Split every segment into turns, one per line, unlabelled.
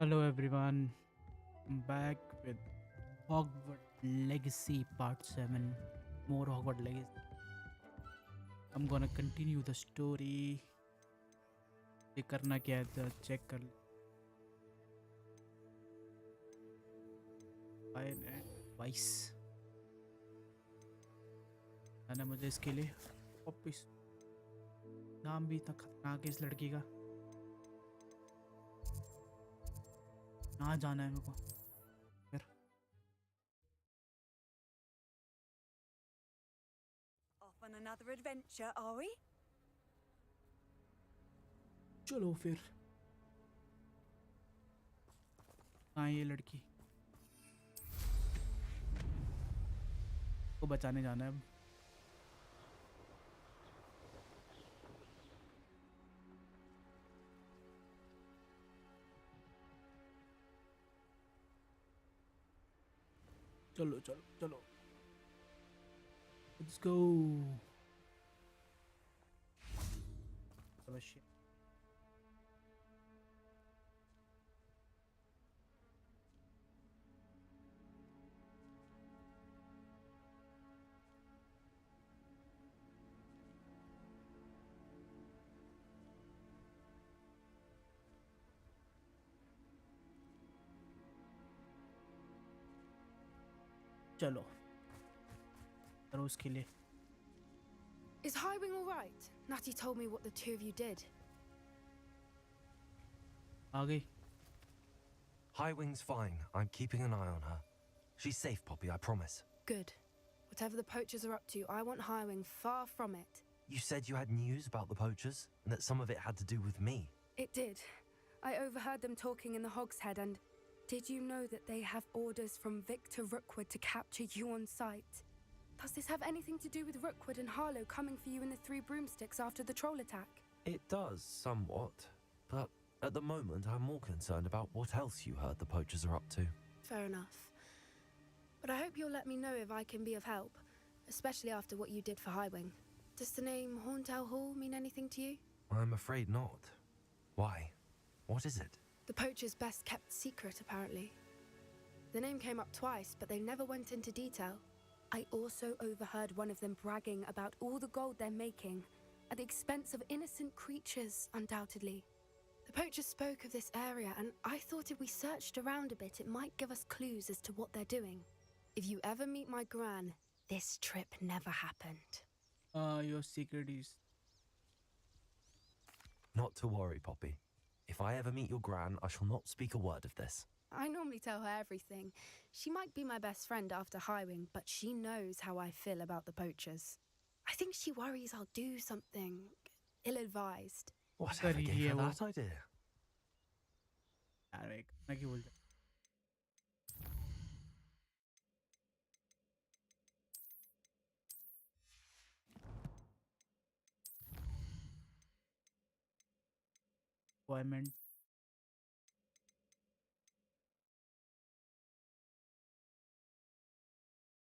Hello everyone, I'm back with Hogwarts Legacy Part 7. More Hogwarts Legacy. I'm gonna continue the story. ये करना क्या है तो check कर ले. Fine advice. जाना मुझे इसके लिए वापिस. नाम भी इतना खतरनाक है इस लड़की का. कहाँ जाना है मेरे को फिर.
Off on another adventure, are we?
चलो फिर. कहाँ है ये लड़की को बचाने जाना है अब. चलो चलो चलो. Let's go. अवश्य. चलो करो उसके लिए.
Is Highwing all right? Natty told me what the two of you did.
आ गई.
Highwing's fine. I'm keeping an eye on her. She's safe, Poppy, I promise.
Good. Whatever the poachers are up to, I want Highwing far from it.
You said you had news about the poachers, and that some of it had to do with me.
It did. I overheard them talking in the Hogshead, and did you know that they have orders from Victor Rookwood to capture you on sight? Does this have anything to do with Rookwood and Harlow coming for you in the Three Broomsticks after the troll attack?
It does, somewhat. But at the moment, I'm more concerned about what else you heard the poachers are up to.
Fair enough. But I hope you'll let me know if I can be of help, especially after what you did for Highwing. Does the name Horntown Hall mean anything to you?
I'm afraid not. Why? What is it?
The poacher's best kept secret, apparently. The name came up twice, but they never went into detail. I also overheard one of them bragging about all the gold they're making, at the expense of innocent creatures, undoubtedly. The poacher spoke of this area, and I thought if we searched around a bit, it might give us clues as to what they're doing. If you ever meet my gran, this trip never happened.
Your secret is.
Not to worry, Poppy. If I ever meet your gran, I shall not speak a word of this.
I normally tell her everything. She might be my best friend after Highwing, but she knows how I feel about the poachers. I think she worries I'll do something ill-advised.
Whatever gave her that idea?
यार एक मैं क्या बोलता. Appointment.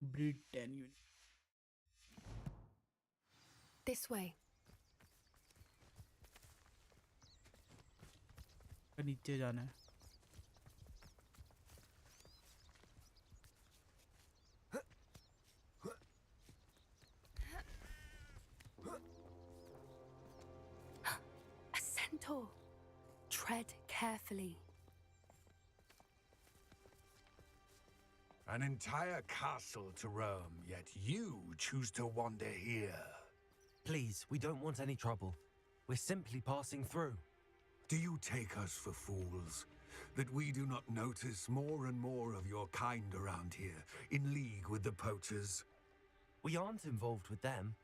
Breed 10 unit.
This way.
नीचे जाना है.
A centaur. Tread carefully.
An entire castle to roam, yet you choose to wander here.
Please, we don't want any trouble. We're simply passing through.
Do you take us for fools? That we do not notice more and more of your kind around here, in league with the poachers?
We aren't involved with them.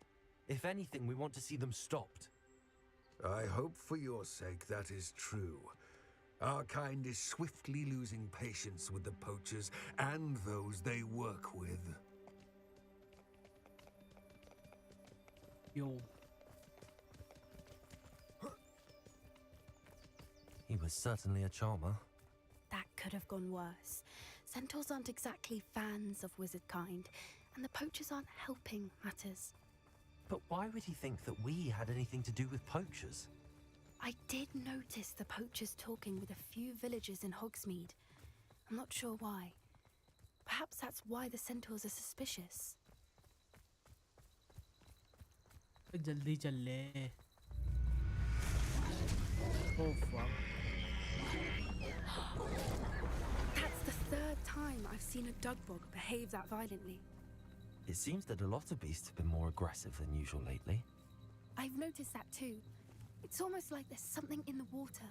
If anything, we want to see them stopped.
I hope for your sake that is true. Our kind is swiftly losing patience with the poachers and those they work with.
Yo.
He was certainly a charmer.
That could have gone worse. Centaurs aren't exactly fans of wizard kind, and the poachers aren't helping matters.
But why would he think that we had anything to do with poachers?
I did notice the poachers talking with a few villagers in Hogsmeade. I'm not sure why. Perhaps that's why the Centaurs are suspicious.
जल्दी चल ले. Oh fuck.
That's the third time I've seen a Dugbog behave that violently.
It seems that a lot of beasts have been more aggressive than usual lately.
I've noticed that too. It's almost like there's something in the water.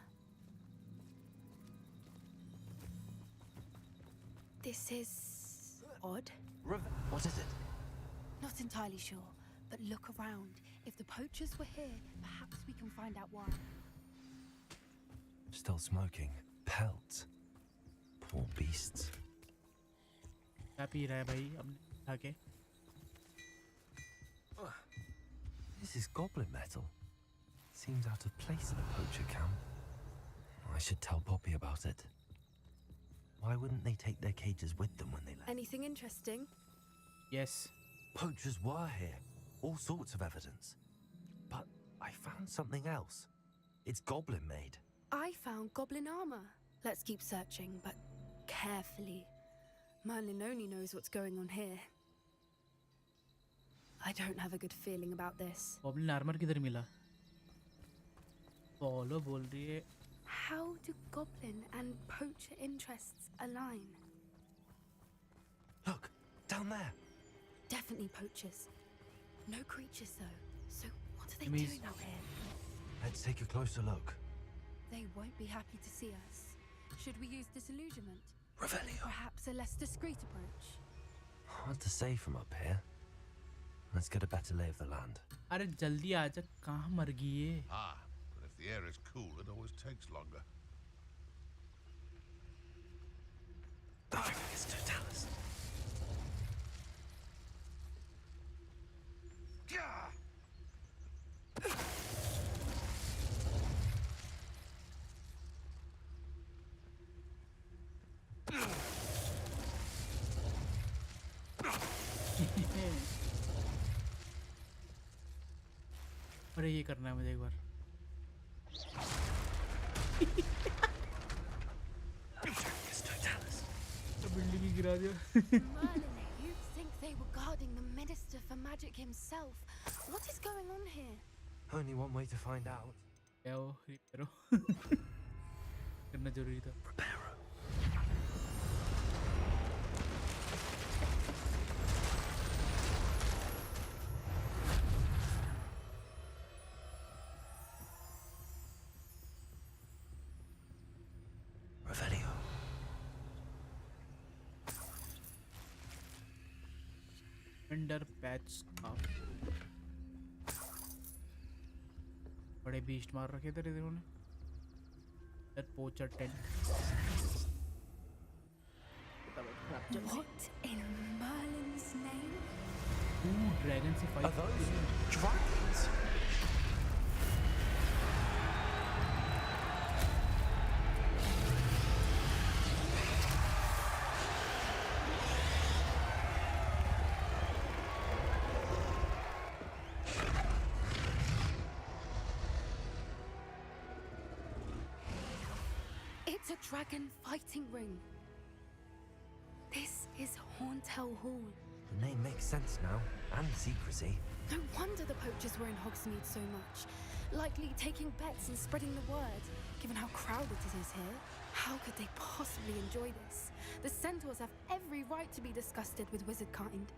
This is odd.
What is it?
Not entirely sure, but look around. If the poachers were here, perhaps we can find out why.
Still smoking. Pelts. Poor beasts.
क्या P रहा है भाई अपने आके?
This is goblin metal. Seems out of place in a poacher camp. I should tell Poppy about it. Why wouldn't they take their cages with them when they left?
Anything interesting?
Yes.
Poachers were here. All sorts of evidence. But I found something else. It's goblin made.
I found goblin armor. Let's keep searching, but carefully. Merlin only knows what's going on here. I don't have a good feeling about this.
Goblin armor किधर मिला? Follow बोल रही है.
How do goblin and poacher interests align?
Look, down there.
Definitely poachers. No creatures though. So what are they
It means-
doing out here?
Let's take a closer look.
They won't be happy to see us. Should we use disillusionment?
Revelio.
Perhaps a less discreet approach.
Hard to say from up here. Let's get a better lay of the land.
अरे जल्दी आ जा. कहाँ मर गई ये?
Ah, but if the air is cool, it always takes longer.
It's Totalis.
अरे ये करना है मुझे एक बार.
It's Totalis.
बिल्डिंग ही गिरा दिया.
Merlin, you'd think they were guarding the Minister for Magic himself. What is going on here?
Only one way to find out.
क्या वो रिपेरो? करना जरूरी था.
Reparo. Revelio.
Under patch up. बड़े बीस्ट मार रखे थे इन्होंने. That poacher tent.
What in Merlin's name?
Two dragons से fight.
Are those dragons?
It's a dragon fighting ring. This is Hauntel Hall.
The name makes sense now, and secrecy.
No wonder the poachers were in Hogsmeade so much. Likely taking bets and spreading the word, given how crowded it is here. How could they possibly enjoy this? The Centaurs have every right to be disgusted with wizard kind.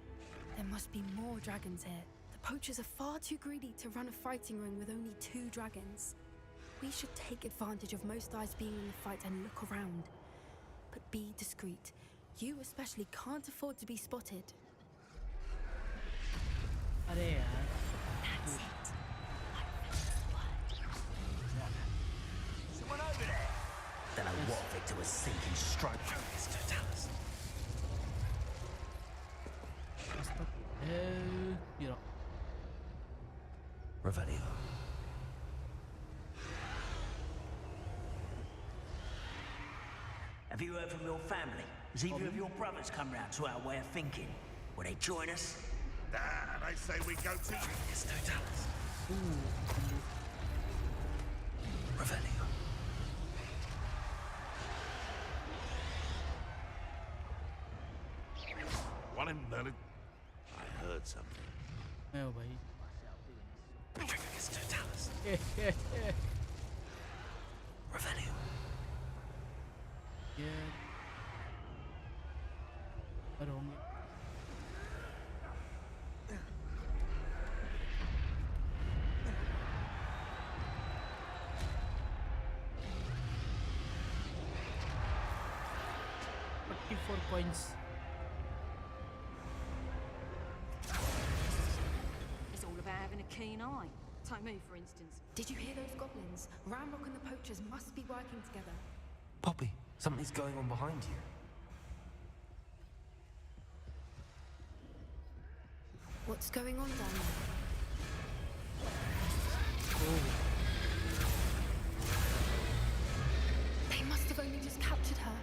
There must be more dragons here. The poachers are far too greedy to run a fighting ring with only 2 dragons. We should take advantage of most eyes being in the fight and look around. But be discreet. You especially can't afford to be spotted.
अरे यार.
That's it.
Someone over there. Don't know what Victor was thinking. Stroke.
It's Totalis.
You know.
Revelio.
Have you heard from your family? Has either of your brothers come round to our way of thinking? Will they join us?
Nah, they say we go to...
It's Totalis.
on him, Merlin? I heard something.
Oh, भाई.
Trigus Totalis. Revenue.
Yeah. पर होंगे. $44
It's all about having a keen eye. Take me, for instance.
Did you hear those goblins? Ramrock and the poachers must be working together.
Poppy, something's going on behind you.
What's going on down there? They must have only just captured her.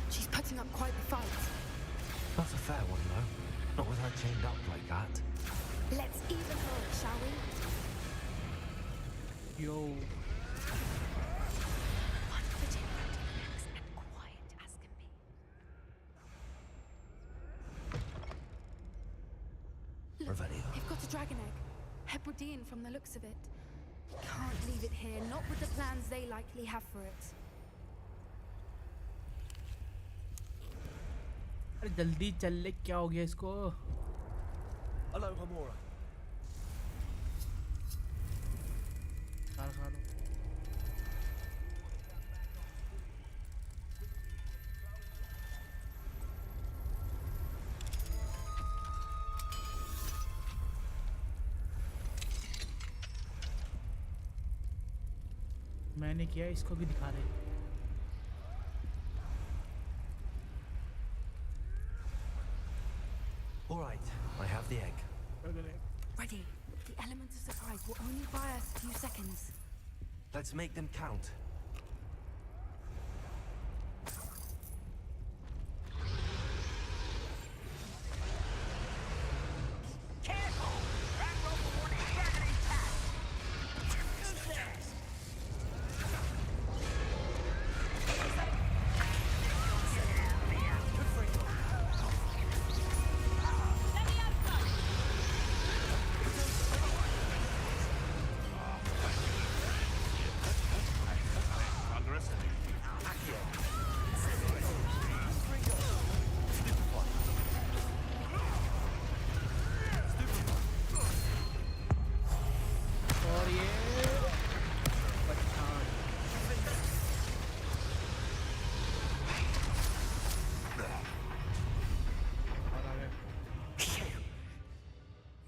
She's putting up quite the fight.
Not a fair one, though. Not with her chained up like that.
Let's even her, shall we?
Yo.
One foot in front of the next and quiet as can be. Look,
Revelio.
they've got a dragon egg. Hebridean from the looks of it. Can't leave it here, not with the plans they likely have for it.
अरे जल्दी चल ले, क्या हो गया इसको?
Hello, Hamora.
खा लो. मैंने किया, इसको भी दिखा रहे.
All right, I have the egg.
Ready. The element of surprise will only buy us a few seconds.
Let's make them count.
Careful! Ramrock will want his dragon intact! Who's this?
और ये पठान. और आ गए.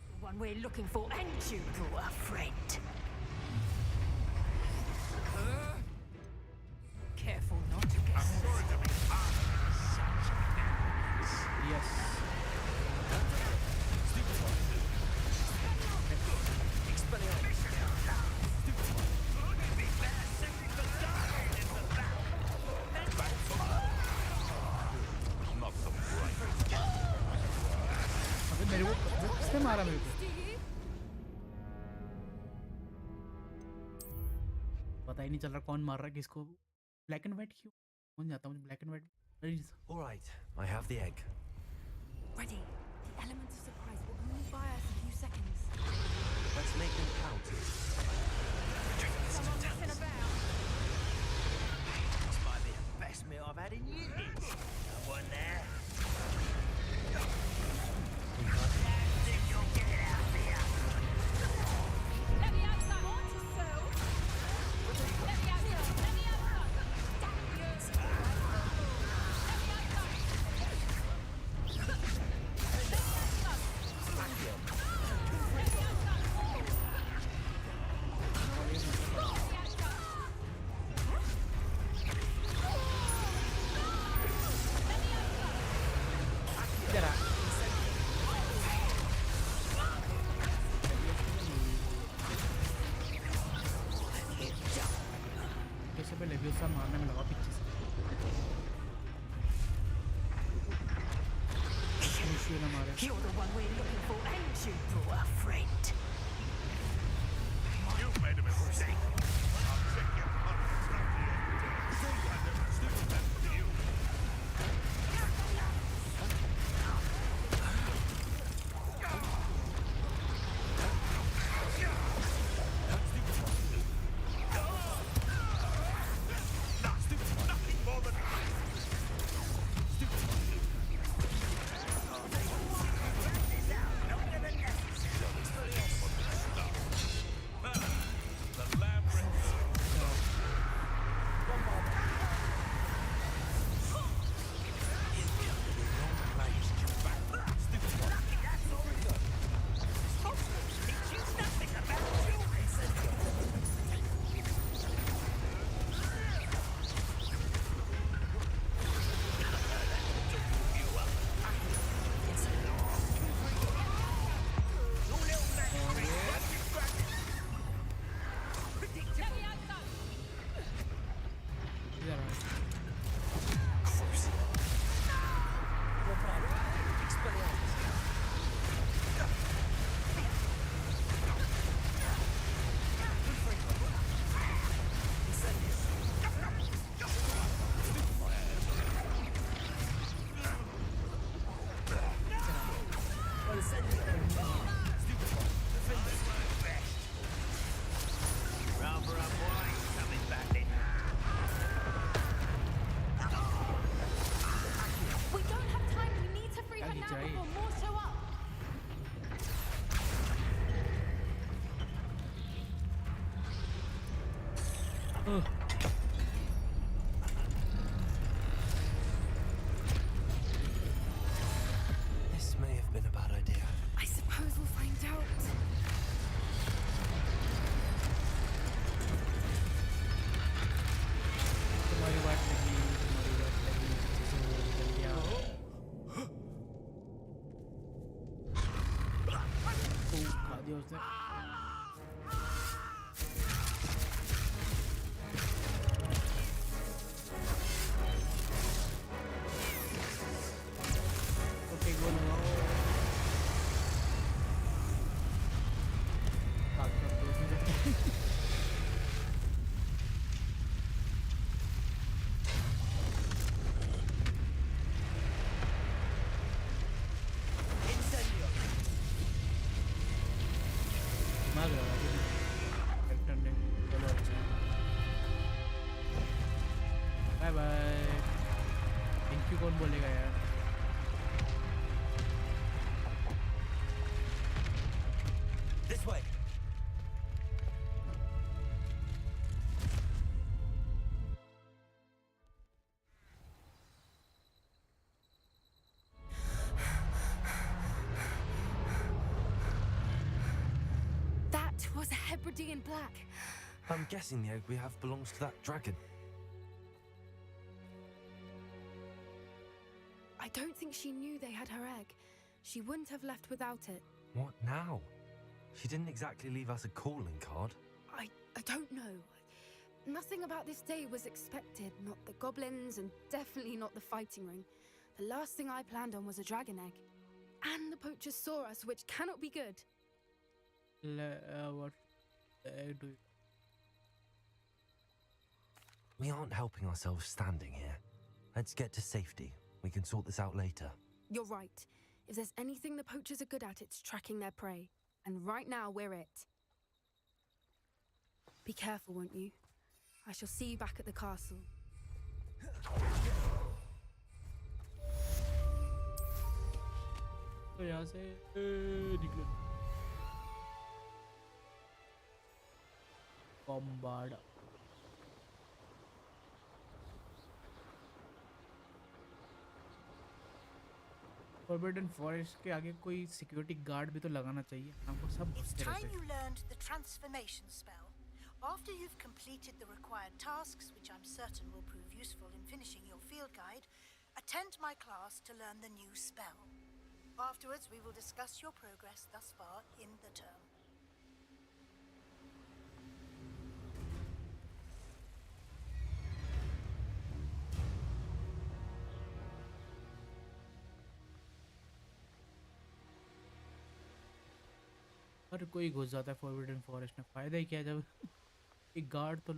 The one we're looking for, and you brought a friend. Careful not to get
Yes. अबे मेरे को किसने मारा मेरे को? पता ही नहीं चल रहा कौन मार रहा है किसको. ब्लैक एंड व्हाइट क्यों? कौन जाता मुझे black and white.
All right, I have the egg.
Ready. The element of surprise will only buy us a few seconds.
Let's make them count.
someone messing about.
This might be the best meal I've had in years. No one there. Think you'll get it out there?
Let me outside. Want to sell? Let me outside. Let me outside.
कैसे पे leviosa मारने में लगा पीछे से. मुझे ना मारे.
You're the one we're looking for, and you brought a friend.
You made a mistake. I'll check your punches out here. I never stood that with you.
दिया उसने। ओके गो लगाओ। डॉक्टर दो मुझे। दिमाग लगा दिया कैरेक्टर ने। चलो अच्छा बाय बाय। थैंक यू कौन बोलेगा यार?
This way.
That was a Hebridean black.
I'm guessing the egg we have belongs to that dragon.
I don't think she knew they had her egg. She wouldn't have left without it.
What now? She didn't exactly leave us a calling card.
I don't know. Nothing about this day was expected. Not the goblins, and definitely not the fighting ring. The last thing I planned on was a dragon egg. And the poachers saw us, which cannot be good.
What do you...
We aren't helping ourselves standing here. Let's get to safety. We can sort this out later.
You're right. If there's anything the poachers are good at, it's tracking their prey. And right now, we're it. Be careful, won't you? I shall see you back at the castle.
तो यहाँ से निकलो। कॉम्बार्ड forbidden forest के आगे कोई security guard भी तो लगाना चाहिए। हमको सब
It's
घुसते
time
रहते
you learned the transformation spell. After you've completed the required tasks, which I'm certain will prove useful in finishing your field guide, attend my class to learn the new spell. Afterwards, we will discuss your progress thus far in the term.
हर कोई घुस जाता है forbidden forest में। फायदा ही क्या है जब एक गार्ड तो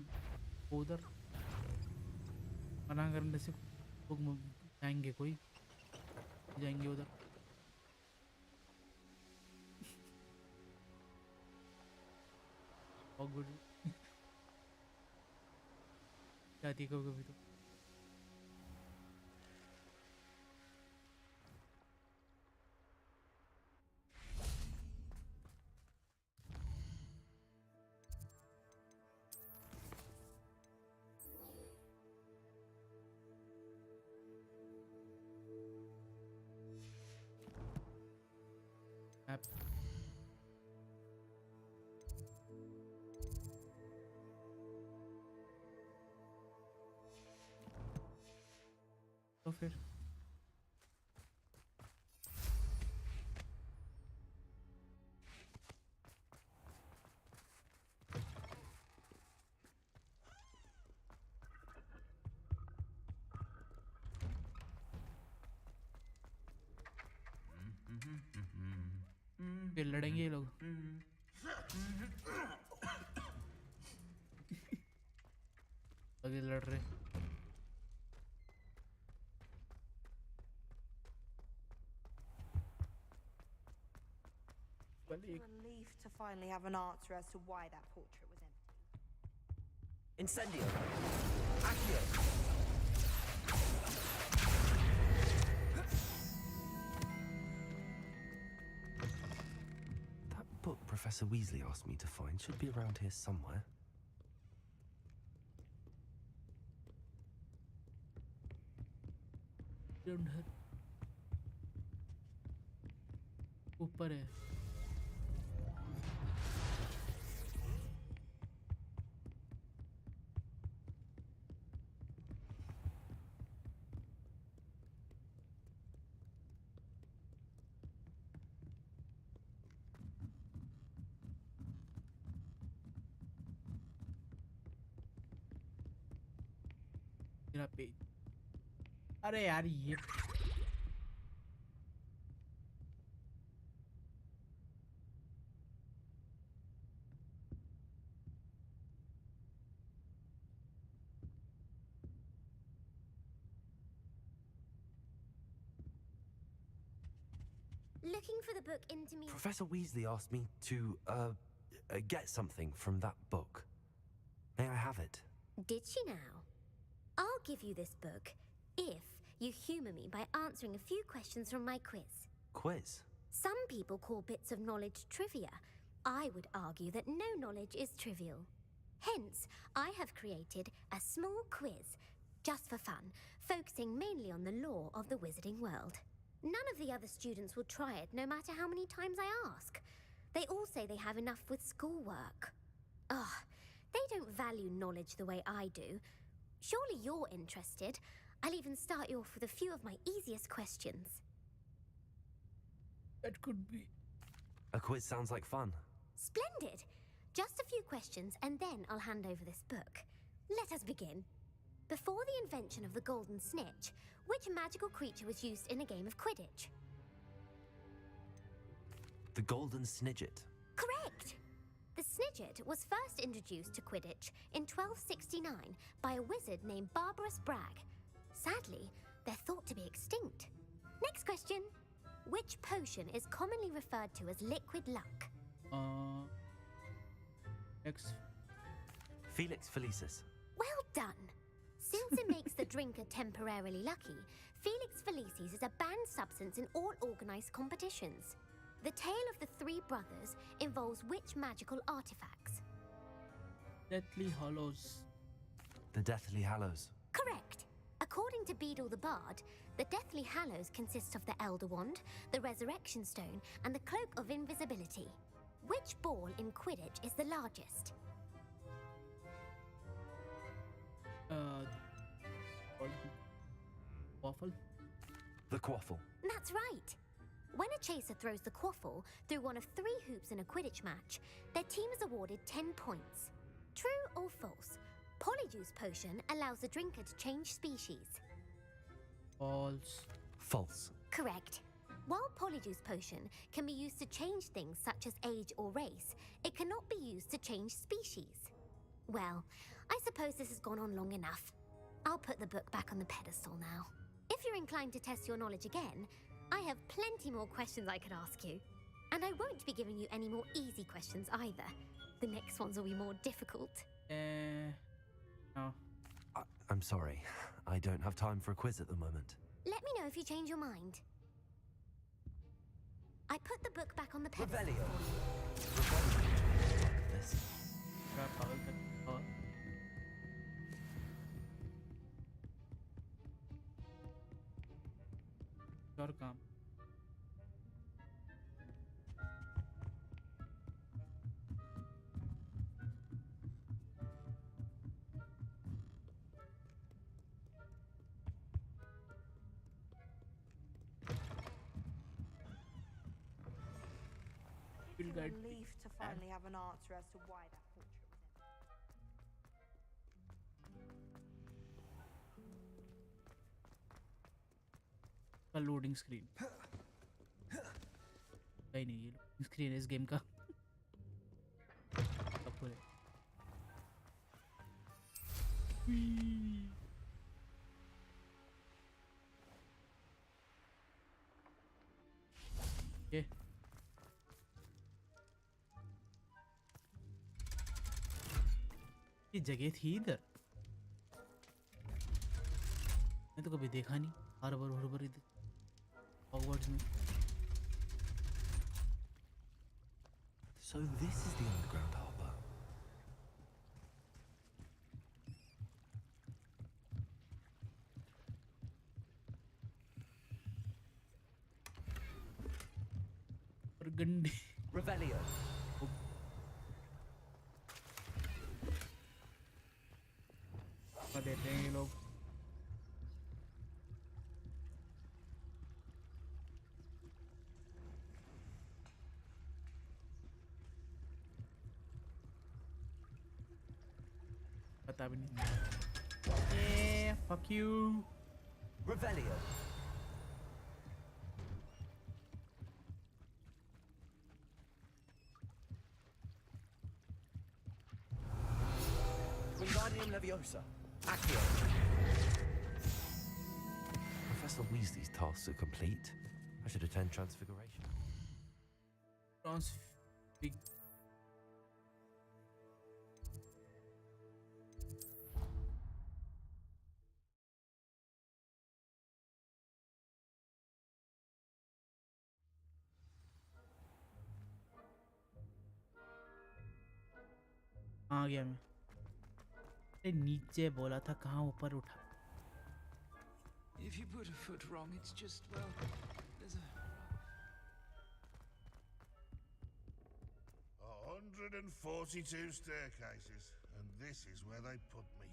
उधर मना करने से लोग जाएंगे, कोई जाएंगे उधर। जाती कभी कभी तो ऐप तो फिर फिर लड़ेंगे ये लोग। आगे लड़ रहे।
Relieved to finally have an answer as to why that portrait was empty.
Incendio. Accio.
That book Professor Weasley asked me to find should be around here somewhere.
ऊपर है। मेरा पेज अरे यार ये
Looking for the book into me.
Professor Weasley asked me to, get something from that book. May I have it?
Did she now? I'll give you this book if you humour me by answering a few questions from my quiz.
Quiz?
Some people call bits of knowledge trivia. I would argue that no knowledge is trivial. Hence, I have created a small quiz, just for fun, focusing mainly on the lore of the wizarding world. None of the other students will try it, no matter how many times I ask. They all say they have enough with schoolwork. Ugh, they don't value knowledge the way I do. Surely you're interested. I'll even start you off with a few of my easiest questions.
that could be
A quiz sounds like fun.
Splendid! Just a few questions, and then I'll hand over this book. Let us begin. Before the invention of the golden snitch, which magical creature was used in a game of Quidditch?
The Golden Snidget.
Correct! The Snidget was first introduced to Quidditch in 1269 by a wizard named Barbarous Bragg. Sadly, they're thought to be extinct. Next question. Which potion is commonly referred to as liquid luck?
X
Felix Felicis.
Well done! Since it makes the drinker temporarily lucky, Felix Felicis is a banned substance in all organised competitions. The tale of the three brothers involves which magical artifacts?
Deathly Hollows.
The Deathly Hallows.
Correct! According to Beedle the Bard, the Deathly Hallows consist of the Elder Wand, the Resurrection Stone, and the Cloak of Invisibility. Which ball in Quidditch is the largest?
Waffle.
The Quaffle.
That's right! When a chaser throws the quaffle through one of 3 hoops in a Quidditch match, their team is awarded 10 points. True or false? Polyjuice Potion allows the drinker to change species.
False.
False.
Correct. While Polyjuice Potion can be used to change things such as age or race, it cannot be used to change species. Well, I suppose this has gone on long enough. I'll put the book back on the pedestal now. If you're inclined to test your knowledge again, I have plenty more questions I could ask you. And I won't be giving you any more easy questions either. The next ones will be more difficult.
No.
I'm sorry. I don't have time for a quiz at the moment.
Let me know if you change your mind. I put the book back on the pedestal.
Revelio. This.
मेरा पागल कर और और काम
It's a relief to finally have an answer as to why that portrait was empty.
का loading screen कहीं नहीं ये लोडिंग स्क्रीन है इस गेम का अब खोले ये जगह थी इधर मैं तो कभी देखा नहीं हर बार इधर Hogwarts में
So this is the underground harbor.
और गंदी
Revelio.
देते हैं ये लोग पता भी नहीं Fuck you.
Revelio. Wingardium Leviosa. Accio. Professor Weasley's tasks are complete. I should attend Transfiguration.
Transfig. आ गया मैं अरे नीचे बोला था कहाँ ऊपर उठा
If you put a foot wrong, it's just, well, there's a...
142 staircases, and this is where they put me.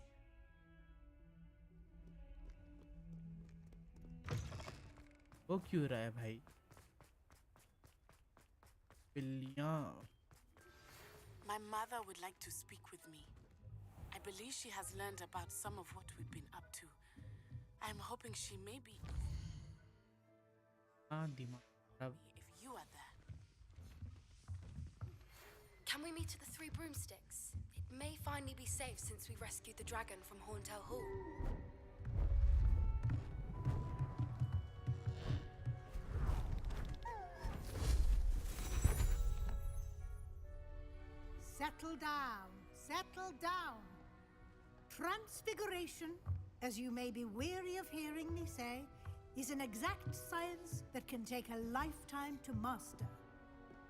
वो क्यों रहा है भाई बिल्लियाँ
My mother would like to speak with me. I believe she has learned about some of what we've been up to. I'm hoping she may be...
हाँ दिमाग खराब
If you are there.
Can we meet at the Three Broomsticks? It may finally be safe since we rescued the dragon from Horntail Hall.
Settle down, settle down. Transfiguration, as you may be weary of hearing me say, is an exact science that can take a lifetime to master.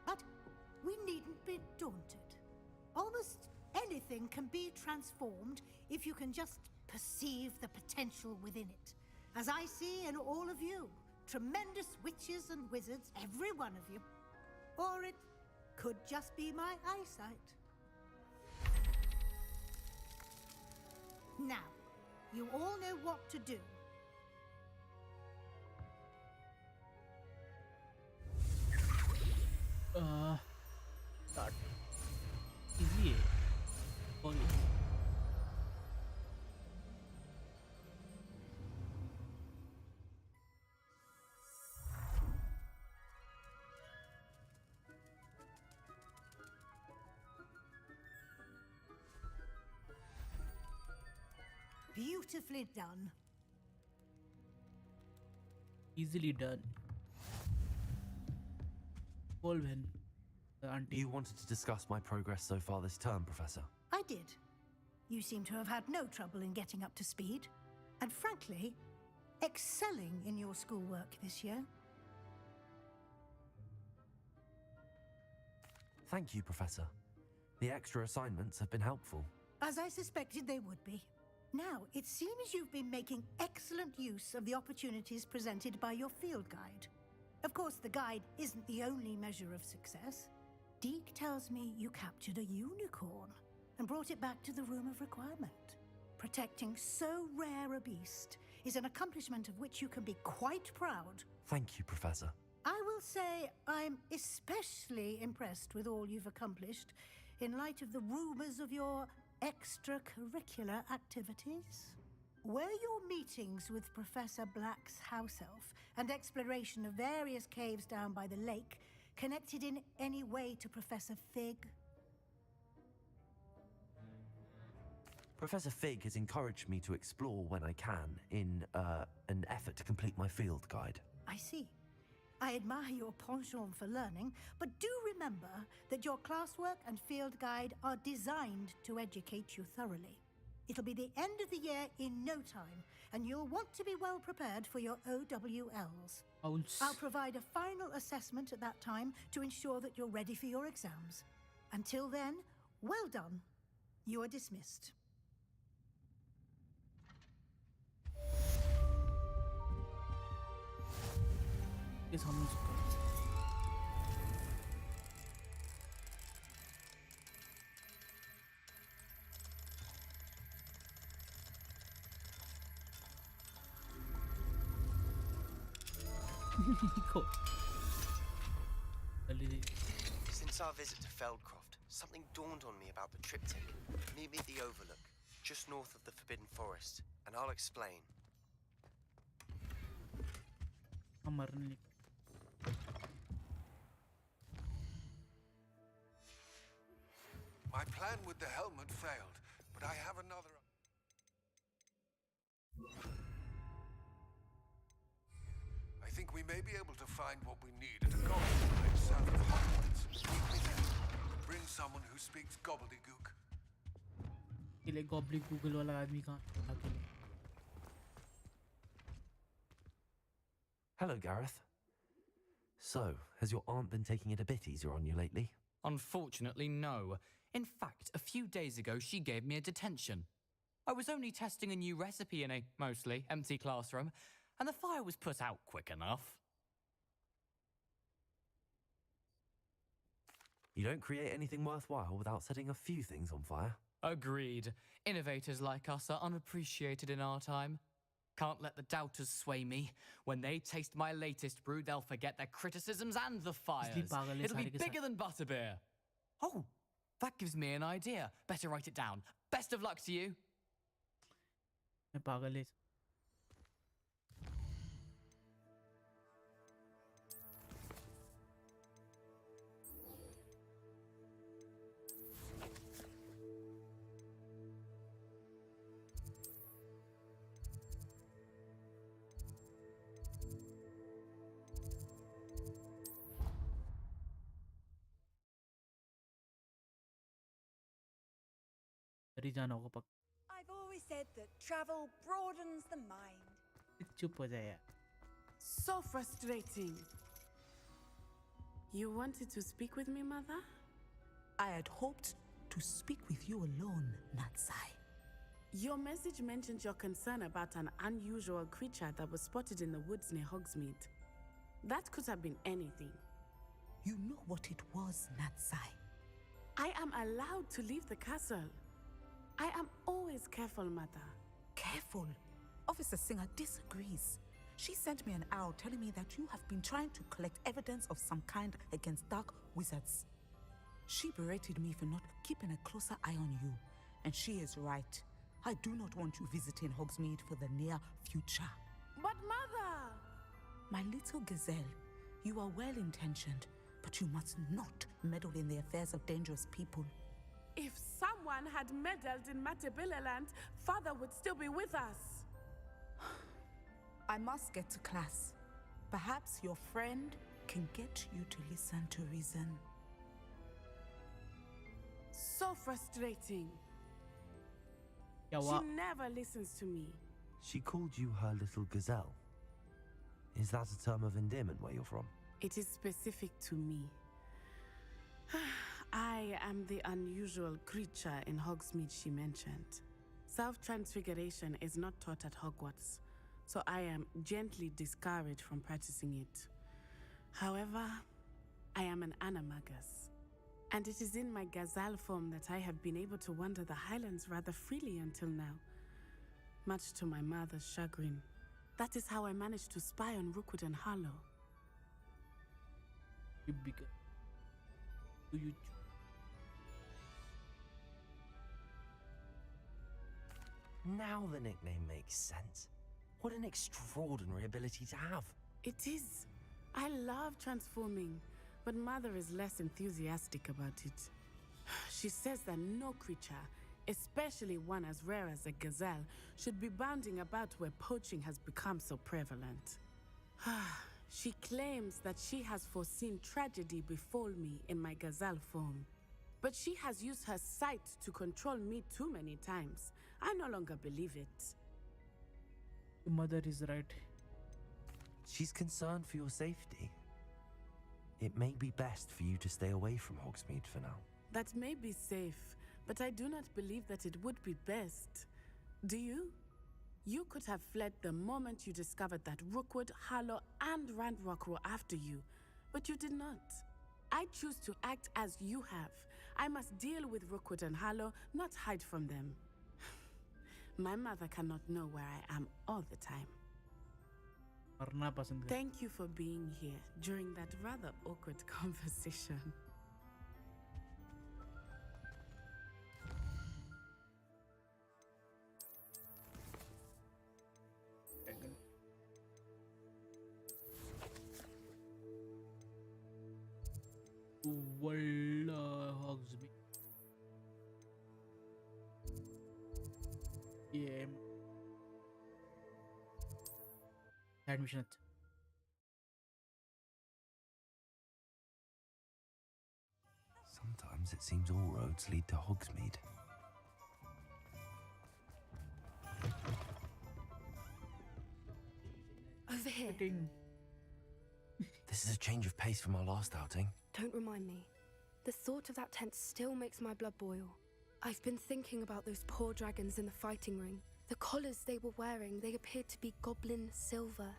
But we needn't be daunted. Almost anything can be transformed if you can just perceive the potential within it. As I see in all of you, tremendous witches and wizards, every one of you. Or it could just be my eyesight. Now, you all know what to do.
start easy है और
Beautifully done.
easily done. Colvin, auntie.
You wanted to discuss my progress so far this term, Professor?
I did. You seem to have had no trouble in getting up to speed, and frankly, excelling in your schoolwork this year.
Thank you, Professor. The extra assignments have been helpful.
As I suspected they would be. Now, it seems you've been making excellent use of the opportunities presented by your field guide. Of course, the guide isn't the only measure of success. Deke tells me you captured a unicorn and brought it back to the Room of Requirement. Protecting so rare a beast is an accomplishment of which you can be quite proud.
Thank you, Professor.
I will say I'm especially impressed with all you've accomplished in light of the rumors of your extracurricular activities. Were your meetings with Professor Black's house elf and exploration of various caves down by the lake connected in any way to Professor Fig?
Professor Fig has encouraged me to explore when I can in an effort to complete my field guide.
I see. I admire your penchant for learning, but do remember that your classwork and field guide are designed to educate you thoroughly. It'll be the end of the year in no time, and you'll want to be well prepared for your OWLs. I'll provide a final assessment at that time to ensure that you're ready for your exams. Until then, well done. You are dismissed.
Is हम उसको
Since our visit to Feldcroft, something dawned on me about the Triptych. Meet me at the Overlook, just north of the Forbidden Forest. and I'll explain.
Amarni.
My plan with the helmet failed, but I have another. I think we may be able to find what we need at a goblin village south of Hogwarts. Meet me there. Bring someone who speaks gobbledygook.
ये goblin Google वाला आदमी कहाँ अकेले?
Hello, Gareth. So, has your aunt been taking it a bit easier on you lately?
Unfortunately, no. In fact, a few days ago, she gave me a detention. I was only testing a new recipe in a mostly empty classroom, and the fire was put out quick enough.
You don't create anything worthwhile without setting a few things on fire.
Agreed. Innovators like us are unappreciated in our time. Can't let the doubters sway me. When they taste my latest brew, they'll forget their criticisms and the fires. It'll be bigger than butterbeer. Oh, that gives me an idea. Better write it down. Best of luck to you.
मैं पागल है. जाना होगा पक्का.
I've always said that travel broadens the mind.
चुप हो जाए यार.
So frustrating. You wanted to speak with me, Mother?
I had hoped to speak with you alone, Natsai.
Your message mentioned your concern about an unusual creature that was spotted in the woods near Hogsmeade. That could have been anything.
You know what it was, Natsai.
I am allowed to leave the castle. I am always careful, Mother.
Careful? Officer Singer disagrees. She sent me an owl telling me that you have been trying to collect evidence of some kind against dark wizards. She berated me for not keeping a closer eye on you. And she is right. I do not want you visiting Hogsmeade for the near future.
But Mother!
My little gazelle, you are well-intentioned, but you must not meddle in the affairs of dangerous people.
If someone had meddled in Matabeleland, Father would still be with us.
I must get to class. Perhaps your friend can get you to listen to reason.
So frustrating.
Yeah,
she never listens to me.
She called you her little gazelle. Is that a term of endearment where you're from?
It is specific to me. I am the unusual creature in Hogsmeade she mentioned. Self-transfiguration is not taught at Hogwarts, so I am gently discouraged from practicing it. However, I am an animagus, and it is in my gazelle form that I have been able to wander the Highlands rather freely until now, much to my mother's chagrin. That is how I managed to spy on Rookwood and Harlow.
Now the nickname makes sense. What an extraordinary ability to have.
It is. I love transforming, but Mother is less enthusiastic about it. She says that no creature, especially one as rare as a gazelle, should be bounding about where poaching has become so prevalent. She claims that she has foreseen tragedy befall me in my gazelle form. But she has used her sight to control me too many times. I no longer believe it.
Your mother is right.
She's concerned for your safety. It may be best for you to stay away from Hogsmeade for now.
That may be safe, but I do not believe that it would be best. Do you? You could have fled the moment you discovered that Rookwood, Harlow, and Randrock were after you, but you did not. I choose to act as you have. I must deal with Rookwood and Harlow, not hide from them. My mother cannot know where I am all the time. Thank you for being here during that rather awkward conversation.
World Hogsmeade. Yeah. Admission.
Sometimes it seems all roads lead to Hogsmeade.
Over here.
This is a change of pace from our last outing.
Don't remind me. The thought of that tent still makes my blood boil. I've been thinking about those poor dragons in the fighting ring. The collars they were wearing, they appeared to be goblin silver.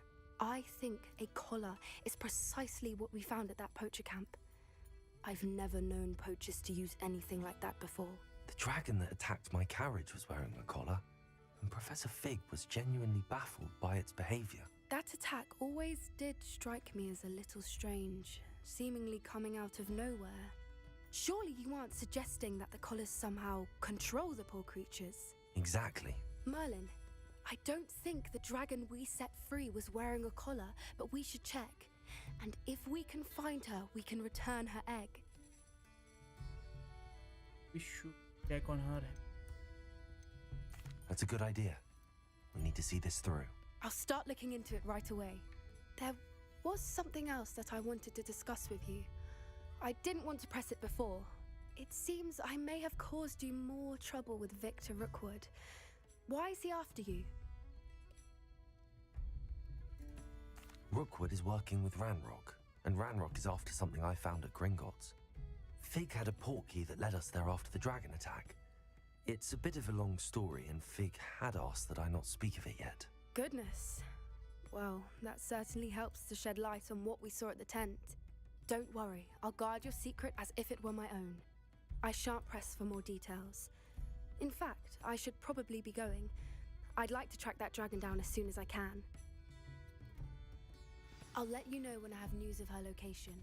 I think a collar is precisely what we found at that poacher camp. I've never known poachers to use anything like that before.
The dragon that attacked my carriage was wearing a collar, and Professor Fig was genuinely baffled by its behavior.
That attack always did strike me as a little strange, seemingly coming out of nowhere. Surely you aren't suggesting that the collars somehow control the poor creatures?
Exactly.
Merlin, I don't think the dragon we set free was wearing a collar, but we should check. And if we can find her, we can return her egg.
We should check on her.
That's a good idea. We need to see this through.
I'll start looking into it right away. There was something else that I wanted to discuss with you. I didn't want to press it before. It seems I may have caused you more trouble with Victor Rookwood. Why is he after you?
Rookwood is working with Ranrock, and Ranrock is after something I found at Gringotts. Fig had a portkey that led us there after the dragon attack. It's a bit of a long story, and Fig had asked that I not speak of it yet.
Goodness. Well, that certainly helps to shed light on what we saw at the tent. Don't worry, I'll guard your secret as if it were my own. I shan't press for more details. In fact, I should probably be going. I'd like to track that dragon down as soon as I can. I'll let you know when I have news of her location.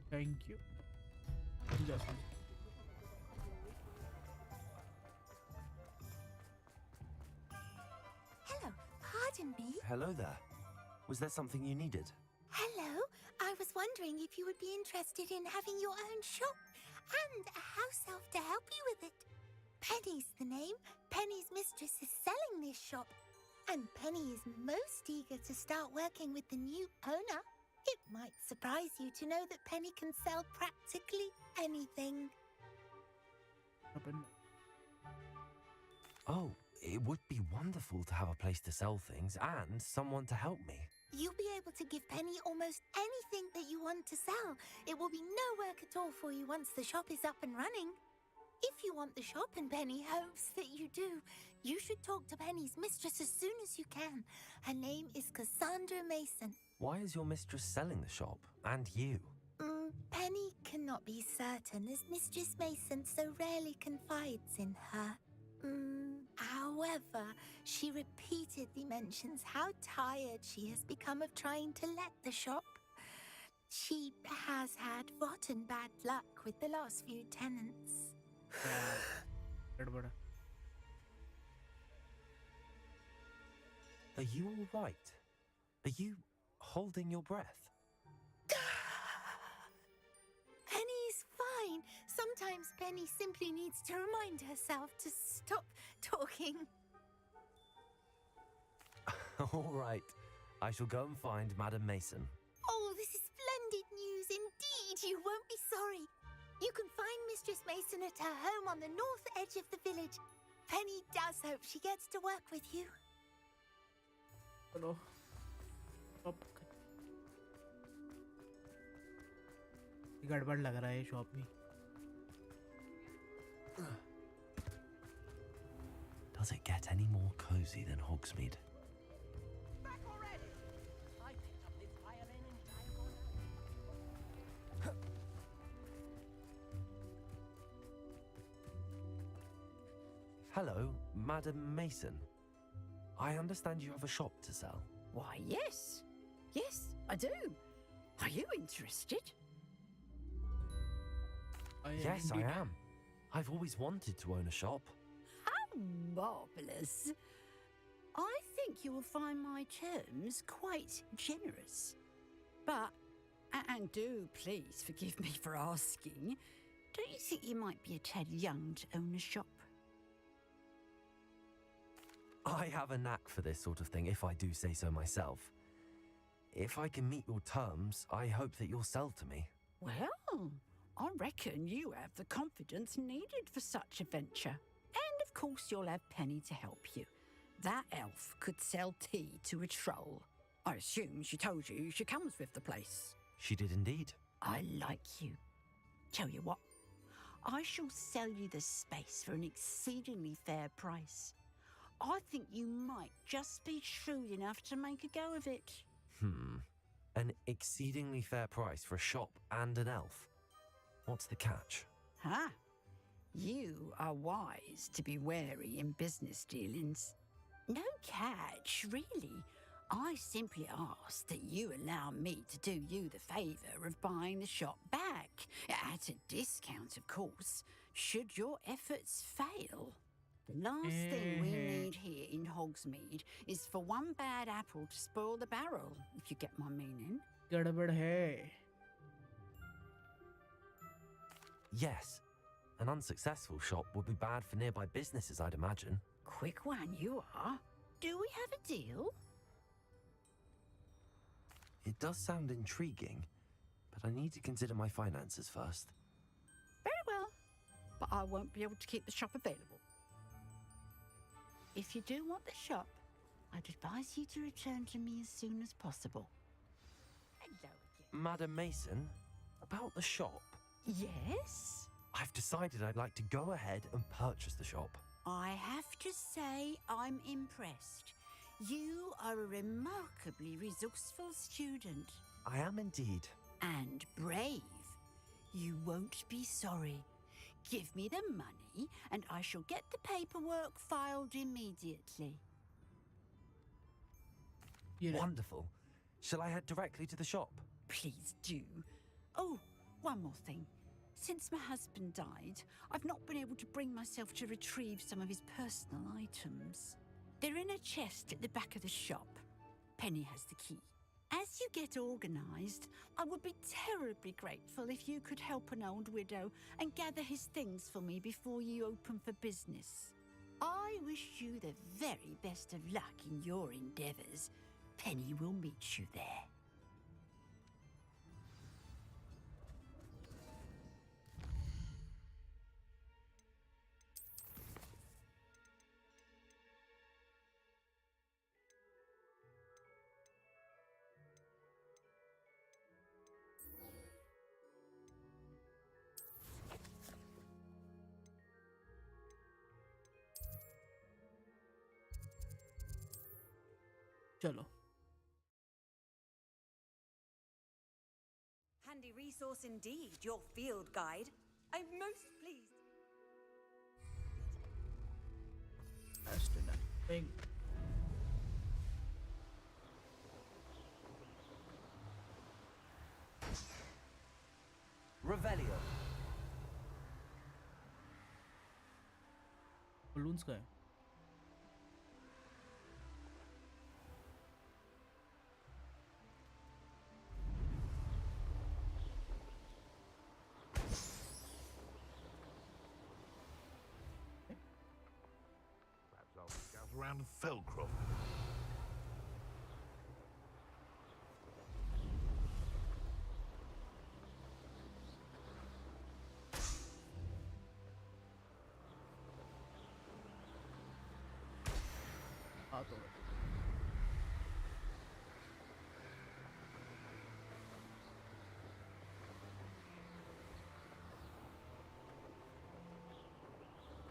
Thank you. Just
Hello, pardon me.
Hello there. Was there something you needed?
Hello, I was wondering if you would be interested in having your own shop and a house elf to help you with it. Penny's the name. Penny's mistress is selling this shop, and Penny is most eager to start working with the new owner. It might surprise you to know that Penny can sell practically anything.
Oh, it would be wonderful to have a place to sell things and someone to help me.
You'll be able to give Penny almost anything that you want to sell. It will be no work at all for you once the shop is up and running. If you want the shop and Penny hopes that you do, you should talk to Penny's mistress as soon as you can. Her name is Cassandra Mason.
Why is your mistress selling the shop? And you?
Penny cannot be certain, as Mistress Mason so rarely confides in her. However, she repeatedly mentions how tired she has become of trying to let the shop. She has had rotten bad luck with the last few tenants.
Are you all right? Are you holding your breath?
Penny's fine. Sometimes Penny simply needs to remind herself to stop talking.
All right. I shall go and find Madame Mason.
Oh, this is splendid news indeed. You won't be sorry. You can find Mistress Mason at her home on the north edge of the village. Penny does hope she gets to work with you.
Hello. गड़बड़ लग रहा है shop में.
Does it get any more cozy than Hogsmeade?
Back already! I picked up this violin in diagonal.
Hello, Madame Mason. I understand you have a shop to sell.
Why, yes. Yes, I do. Are you interested?
Yes, I am. I've always wanted to own a shop.
How marvellous. I think you will find my terms quite generous. But And do please forgive me for asking. Don't you think you might be a tad young to own a shop?
I have a knack for this sort of thing, if I do say so myself. If I can meet your terms, I hope that you'll sell to me.
Well, I reckon you have the confidence needed for such a venture. And of course you'll have Penny to help you. That elf could sell tea to a troll. I assume she told you she comes with the place.
She did indeed.
I like you. Tell you what, I shall sell you the space for an exceedingly fair price. I think you might just be shrewd enough to make a go of it.
An exceedingly fair price for a shop and an elf. What's the catch?
Huh? You are wise to be wary in business dealings. No catch, really. I simply ask that you allow me to do you the favour of buying the shop back. At a discount, of course, should your efforts fail. The last thing we need here in Hogsmeade is for one bad apple to spoil the barrel, if you get my meaning.
गड़बड़ है.
Yes. An unsuccessful shop would be bad for nearby businesses, I'd imagine.
Quick one you are. Do we have a deal?
It does sound intriguing, but I need to consider my finances first.
Very well, but I won't be able to keep the shop available. If you do want the shop, I'd advise you to return to me as soon as possible. Hello again.
Madam Mason, about the shop.
Yes?
I've decided I'd like to go ahead and purchase the shop.
I have to say I'm impressed. You are a remarkably resourceful student.
I am indeed.
And brave. You won't be sorry. Give me the money, and I shall get the paperwork filed immediately.
Wonderful. Shall I head directly to the shop?
Please do. Oh, one more thing. Since my husband died, I've not been able to bring myself to retrieve some of his personal items. They're in a chest at the back of the shop. Penny has the key. As you get organised, I would be terribly grateful if you could help an old widow and gather his things for me before you open for business. I wish you the very best of luck in your endeavours. Penny will meet you there.
चलो.
Handy resource indeed, your field guide. I'm most pleased.
That's the thing.
Revelio.
Balloons का है.
Around Feldcroft.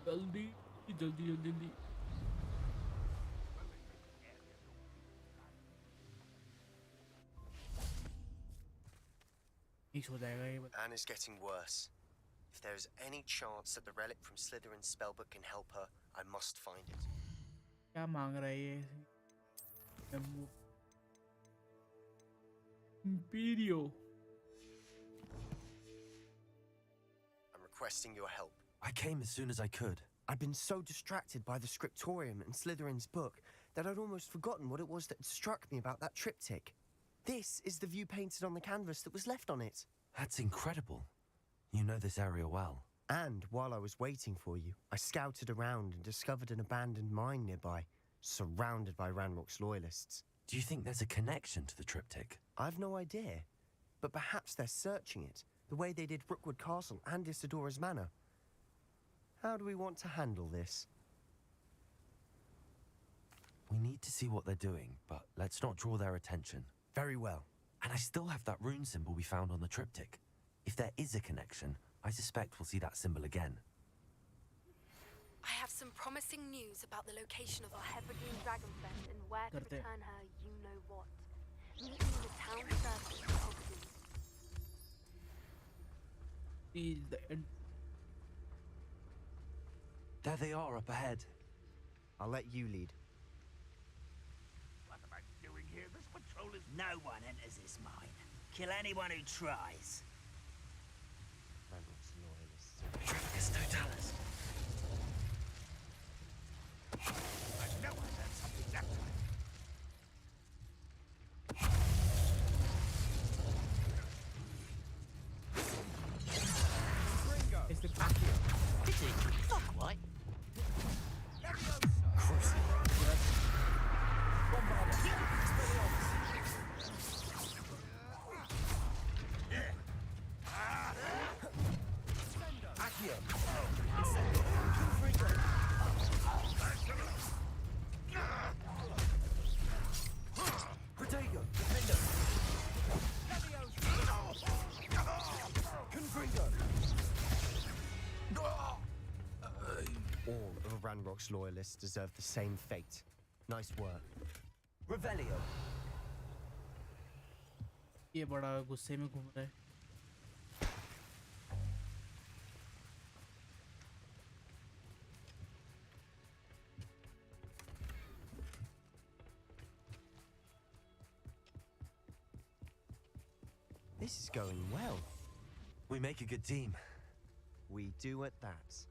जल्दी जल्दी जल्दी जल्दी.
Anne is getting worse. If there is any chance that the relic from Slytherin's spellbook can help her, I must find it.
क्या मांग रहा है ये? Imperius.
I'm requesting your help.
I came as soon as I could.
I'd been so distracted by the scriptorium and Slytherin's book that I'd almost forgotten what it was that struck me about that triptych. This is the view painted on the canvas that was left on it.
That's incredible. You know this area well.
And while I was waiting for you, I scouted around and discovered an abandoned mine nearby, surrounded by Ranrock's loyalists.
Do you think there's a connection to the Triptych?
I've no idea, but perhaps they're searching it, the way they did Rookwood Castle and Isidora's Manor. How do we want to handle this?
We need to see what they're doing, but let's not draw their attention.
Very well.
And I still have that rune symbol we found on the Triptych. If there is a connection, I suspect we'll see that symbol again.
I have some promising news about the location of our Hebridean dragon friend and where to return her you-know-what. Meet me in the town circle of Hogwarts.
There they are, up ahead.
I'll let you lead.
What am I doing here? This patrol is...
No one enters this mine. Kill anyone who tries.
Ranrock's loyalists.
Triptych totalis.
I know I learned something that time.
Is the back here?
Pity. Fuck, what?
All of Ranrock's loyalists deserve the same fate. Nice work. Revelio.
ये बड़ा गुस्से में घूम रहा है.
This is going well.
We make a good team.
We do at that.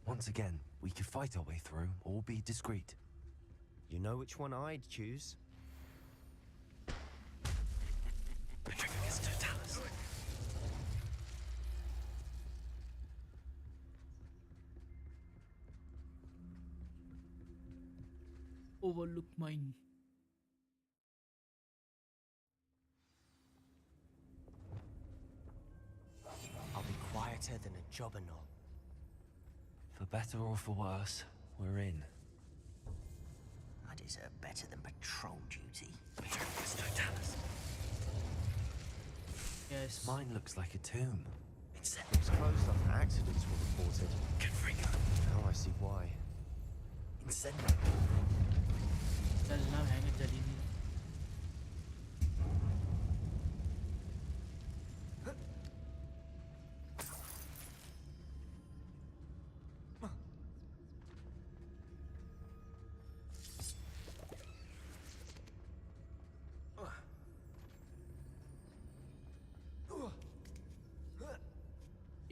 Once again, we could fight our way through or be discreet.
You know which one I'd choose?
Triptych totalis.
Overlook mine.
I'll be quieter than a jobberknoll.
For better or for worse, we're in.
I deserve better than patrol duty.
Triptych totalis.
Yes.
Mine looks like a tomb.
It's closed after accidents were reported.
Confringo.
Now I see why.
Incendio.
चलना है कि चली नहीं.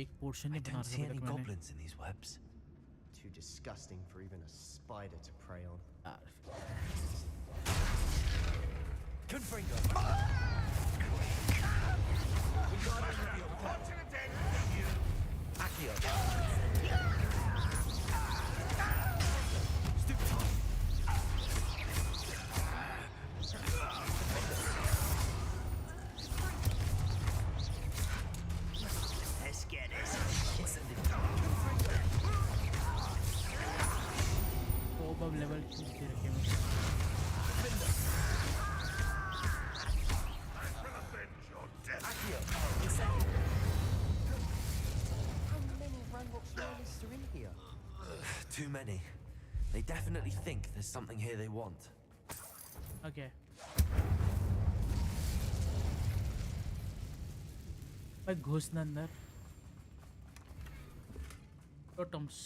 एक portion
I
ही बना
don't see
रखा
any
मैंने.
goblins in these webs.
Too disgusting for even a spider to prey on.
Confringo. Accio.
Let's get this.
Top अब लेवल 2 दे रखे हैं.
How many Ranrock's loyalists are in here?
Too many. They definitely think there's something here they want.
Okay. भाई घुसना अंदर. Totems.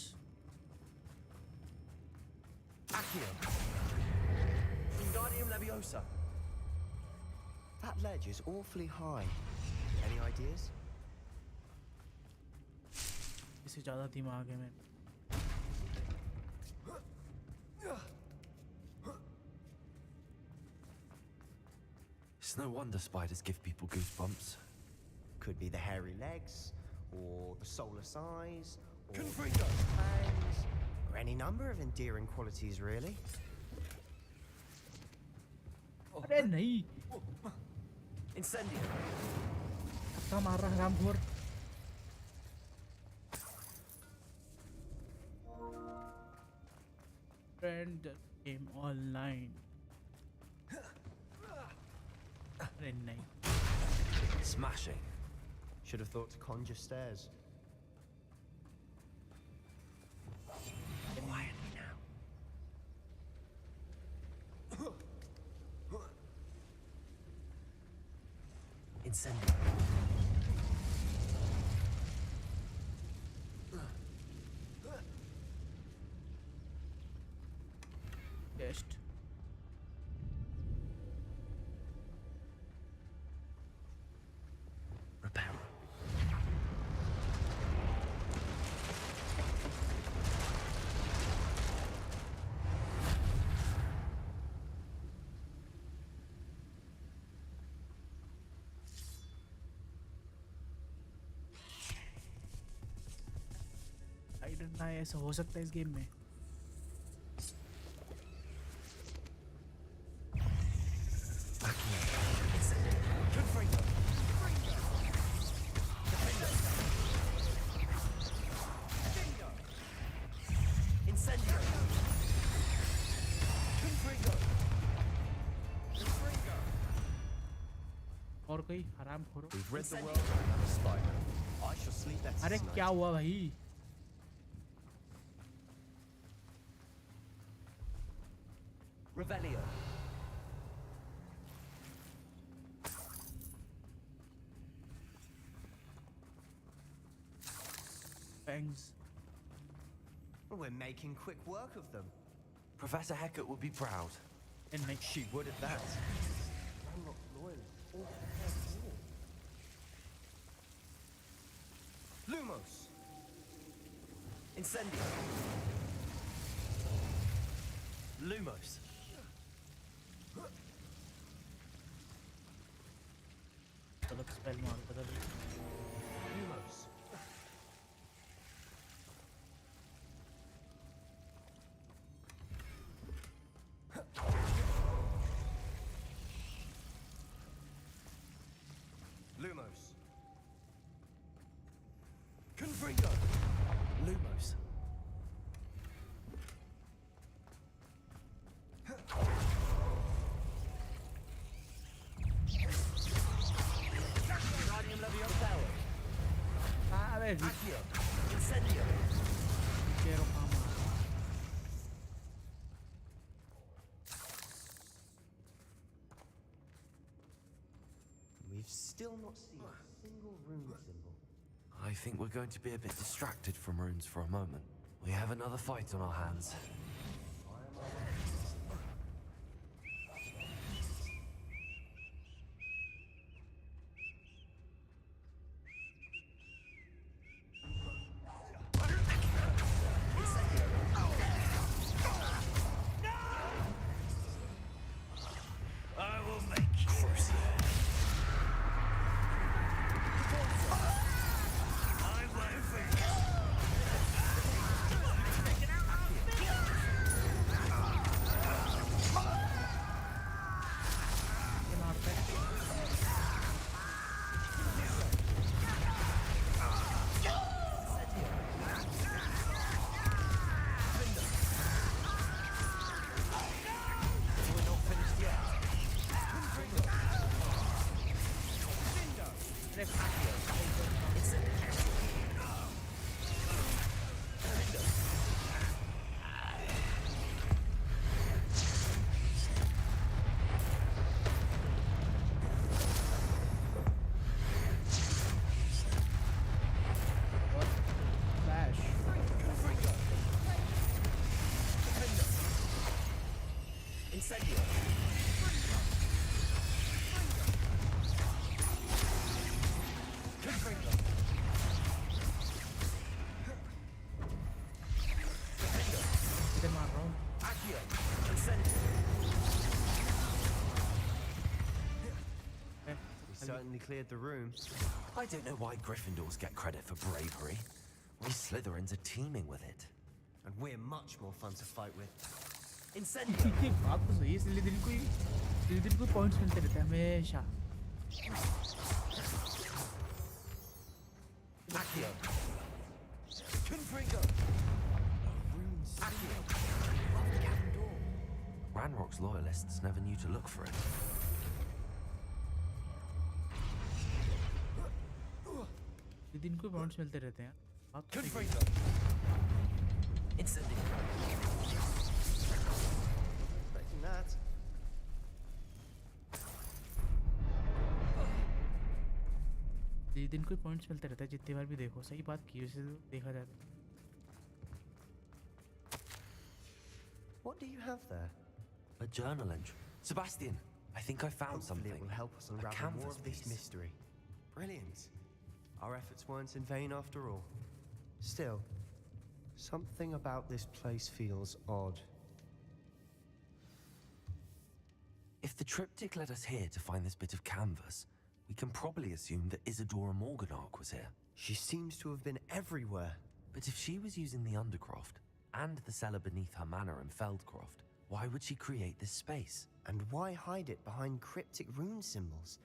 Accio. Wingardium Leviosa. That ledge is awfully high. Any ideas?
इससे ज़्यादा दिमाग है मेरे.
It's no wonder spiders give people goosebumps.
Could be the hairy legs, or the soulless eyes, or the
Confringo!
fangs, or any number of endearing qualities, really.
अरे नहीं
Incendio.
धक्का मार रहा हरामखोर friend came online अरे नहीं
Smashing.
Should have thought to conjure stairs. Quietly now.
Incendio.
Test.
Repair.
I don't know ऐसा हो सकता है इस गेम में और कोई हराम खोरो
We've rid the world of another spider. I shall sleep better
अरे
tonight.
क्या हुआ भाई
Revelio.
Fangs.
We're making quick work of them.
Professor Hecat would be proud.
And make
She would at that. I'm not loyalist. All prepared for war. Lumos. Incendio.
Lumos.
गलत spell मार बदल
Lumos. Lumos.
Confringo!
Lumos.
Guardian Leviosa.
अरे
Accio. Incendio.
केरो काम
We've still not seen a single rune symbol.
I think we're going to be a bit distracted from runes for a moment. We have another fight on our hands.
I will make you. I won't forget.
Incendio. Confringo.
इधर मार रहा हूँ
Accio. Incendio. certainly cleared the room.
I don't know why Gryffindors get credit for bravery. We Slytherins are teeming with it.
And we're much more fun to fight with.
ये बात तो सही है Slytherin को पॉइंट्स मिलते रहते हैं हमेशा
Accio. Confringo. Accio. Ranrock's loyalists never knew to look for it.
Slytherin को पॉइंट्स मिलते रहते हैं बात तो सही है
Incendio.
Expecting that.
स्लिदरिन को पॉइंट्स मिलते रहते हैं जितनी बार भी देखो सही बात की वैसे तो देखा जाए
What do you have there?
A journal entry. Sebastian, I think I found
Hopefully
something.
it will help us
A
unravel more
canvas
of this
piece.
mystery. Brilliant. Our efforts weren't in vain after all. Still, something about this place feels odd.
If the Triptych led us here to find this bit of canvas, we can probably assume that Isadora Morganach was here.
She seems to have been everywhere.
But if she was using the Undercroft and the cellar beneath her manor in Feldcroft, why would she create this space?
And why hide it behind cryptic rune symbols?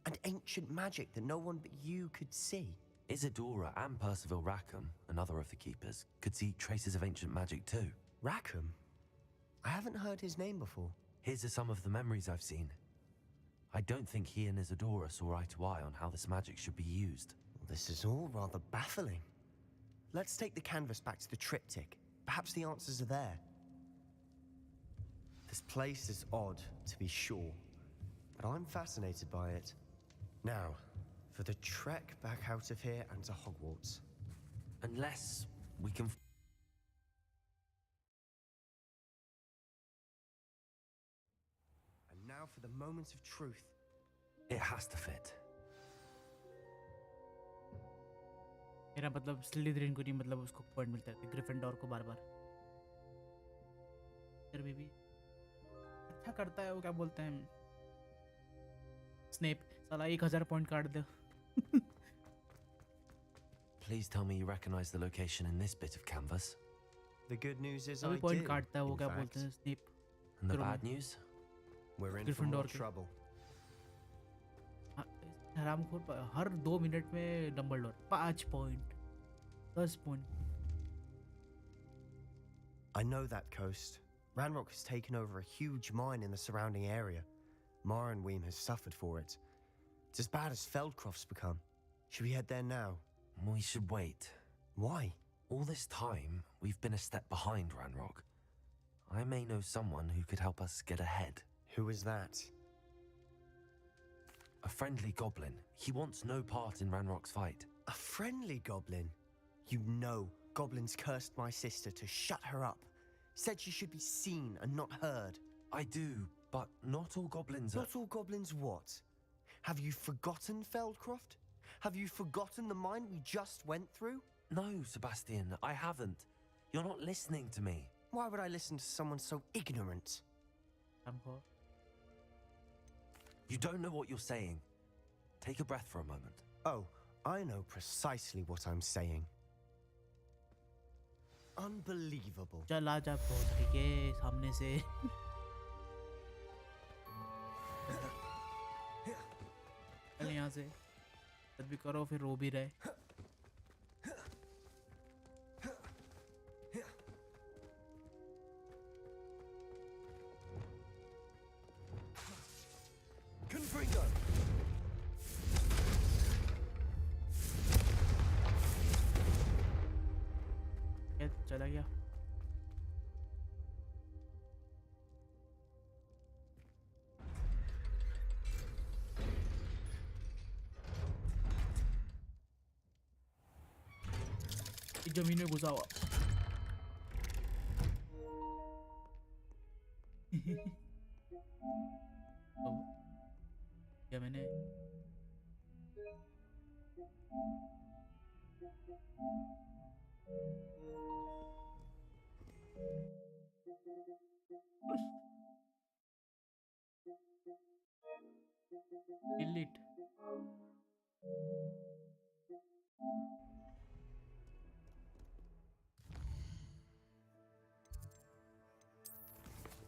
And ancient magic that no one but you could see?
Isadora and Percival Rackham, another of the keepers, could see traces of ancient magic too.
Rackham? I haven't heard his name before.
Here's some of the memories I've seen. I don't think he and Isadora saw eye to eye on how this magic should be used.
Well, this is all rather baffling. Let's take the canvas back to the Triptych. Perhaps the answers are there. This place is odd, to be sure, but I'm fascinated by it. Now, for the trek back out of here and to Hogwarts.
Unless we can...
And now for the moment of truth.
It has to fit.
मेरा मतलब Slytherin को नहीं मतलब उसको point मिलता है Gryffindor को बार-बार फिर भी अच्छा करता है वो क्या बोलते हैं स्नेप साला 1000 पॉइंट काट दे
Please tell me you recognize the location in this bit of canvas.
The good news is I
अभी
do,
पॉइंट काटता है वो
in
क्या
fact.
बोलते हैं Snape
And the bad news?
We're in for
Gryffindor
more
के।
trouble.
हरामखोर हर 2 minute में Dumbledore 5 point 10 point
I know that coast. Ranrock has taken over a huge mine in the surrounding area. Mornweem has suffered for it. It's as bad as Feldcroft's become. Should we head there now?
We should wait.
Why?
All this time, we've been a step behind Ranrock. I may know someone who could help us get ahead.
Who is that?
A friendly goblin. He wants no part in Ranrock's fight.
A friendly goblin? You know goblins cursed my sister to shut her up. Said she should be seen and not heard.
I do, but not all goblins are...
Not all goblins what? Have you forgotten Feldcroft? Have you forgotten the mine we just went through?
No, Sebastian, I haven't. You're not listening to me.
Why would I listen to someone so ignorant?
You don't know what you're saying. Take a breath for a moment.
Oh, I know precisely what I'm saying. Unbelievable.
चल आ जा पहुंच के सामने से चल यहाँ से तब भी करो फिर रो भी रहे
Confringo!
चला गया जमीन में घुसा हुआ क्या मैंने Delete.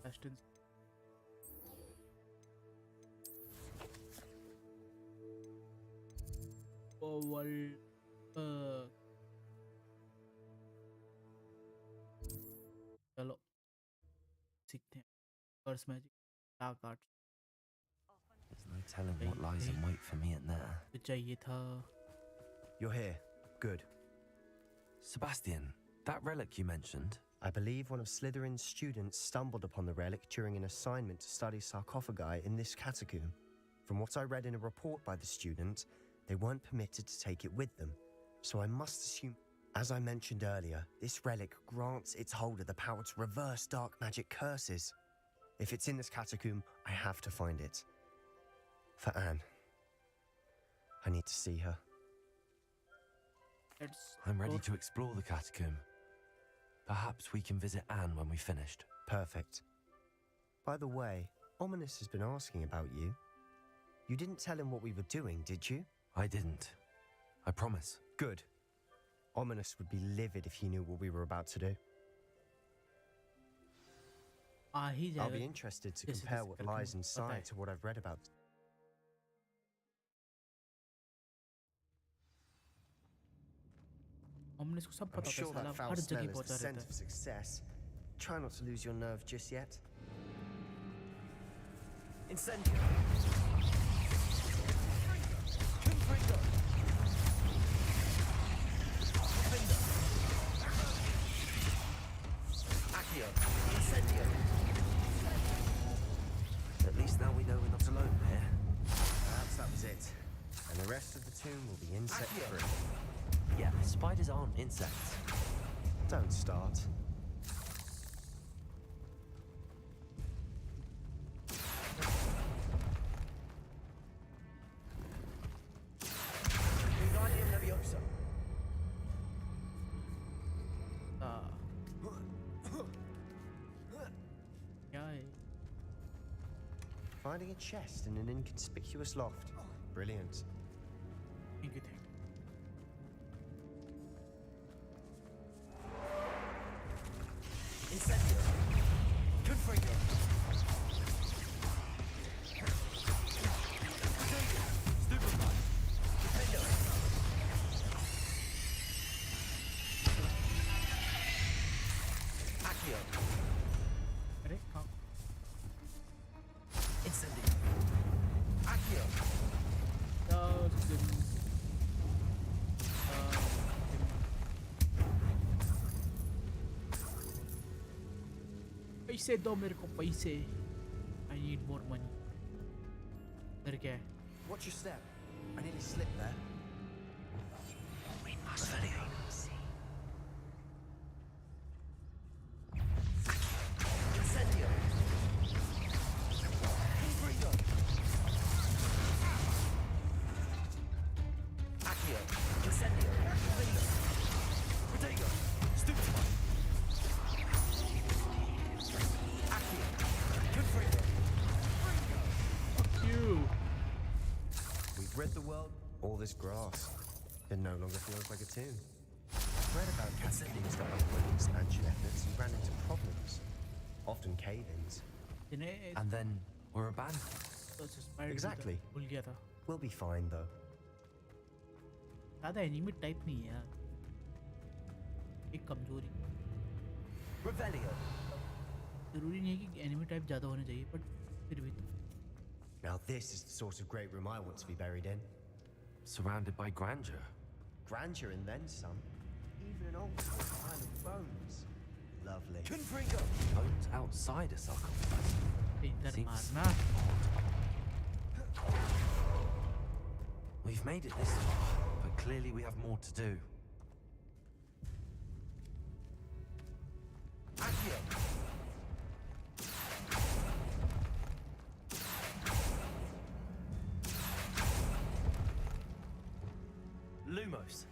Distance. World. चलो सीखते हैं curse magic dark arts
There's no telling what lies in wait for me in there.
तो चाहिए था
You're here. Good.
Sebastian, that relic you mentioned.
I believe one of Slytherin's students stumbled upon the relic during an assignment to study sarcophagi in this catacomb. From what I read in a report by the student, they weren't permitted to take it with them. So I must assume, as I mentioned earlier, this relic grants its holder the power to reverse dark magic curses. If it's in this catacomb, I have to find it. For Anne. I need to see her.
I'm ready to explore the catacomb. Perhaps we can visit Anne when we've finished.
Perfect. By the way, Ominous has been asking about you. You didn't tell him what we were doing, did you?
I didn't. I promise.
Good. Ominous would be livid if he knew what we were about to do. I'll be interested to compare what lies inside to what I've read about.
हमने इसको सब
I'm
पता
sure
था
that
साला
foul
हर
smell
जगह
is the
पहुंचा
scent
रहता
of success. Try not to lose your nerve just yet. Incendio! Confringo! Defender! Accio! Incendio!
At least now we know we're not alone here.
Perhaps that was it. And the rest of the tomb will be insect-free.
Yeah, spiders aren't insects.
Don't start. Wingardium Leviosa.
क्या है
Finding a chest in an inconspicuous loft. Brilliant.
Thank you.
Incendio! Confringo! Stupefy! Defendo! Accio!
अरे कहाँ
Incendio! Accio!
पैसे दो मेरे को पैसे I need more money इधर क्या है
Watch your step. I nearly slipped there.
We must hurry.
Incendio! Confringo! Accio! Incendio! Confringo! Protego! Stupefy! Accio! Confringo!
Fuck you
We've rid the world. All this grass. It no longer feels like a tomb. I read about catacombs that underwent expansion efforts and ran into problems. Often cave-ins.
And then we're abandoned.
Exactly.
भूल गया था
We'll be fine though.
ज़्यादा enemy type नहीं है यार एक कमजोरी
Revelio.
जरूरी नहीं है कि एनिमी टाइप ज़्यादा होने चाहिए बट फिर भी तो
Now this is the sort of great room I want to be buried in.
Surrounded by grandeur.
Grandeur and then some. Even an old pile of bones. Lovely. Confringo!
Bones outside a sarcophagus.
इधर
Seems
मारना
We've made it this far, but clearly we have more to do.
Accio! Lumos.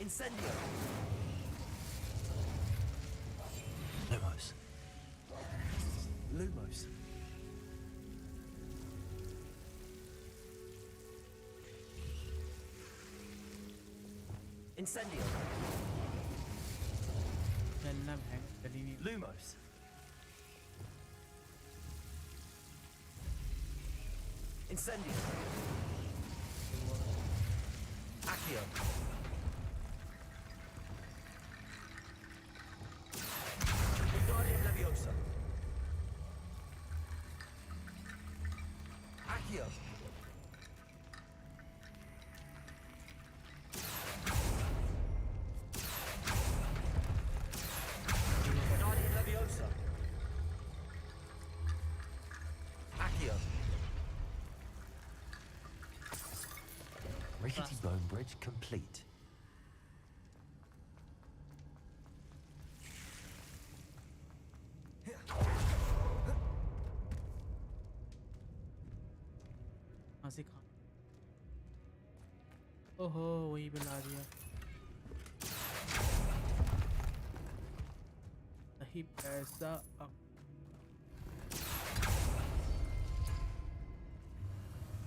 Incendio.
Lumos. Incendio.
चलना भैंस चली हुई
Lumos. Incendio. Accio. Wingardium Leviosa. Accio. Wingardium Leviosa. Accio. Rickety Bone Bridge complete.
कहाँ से खा ओहो वही बुला दिया सही पैसा अब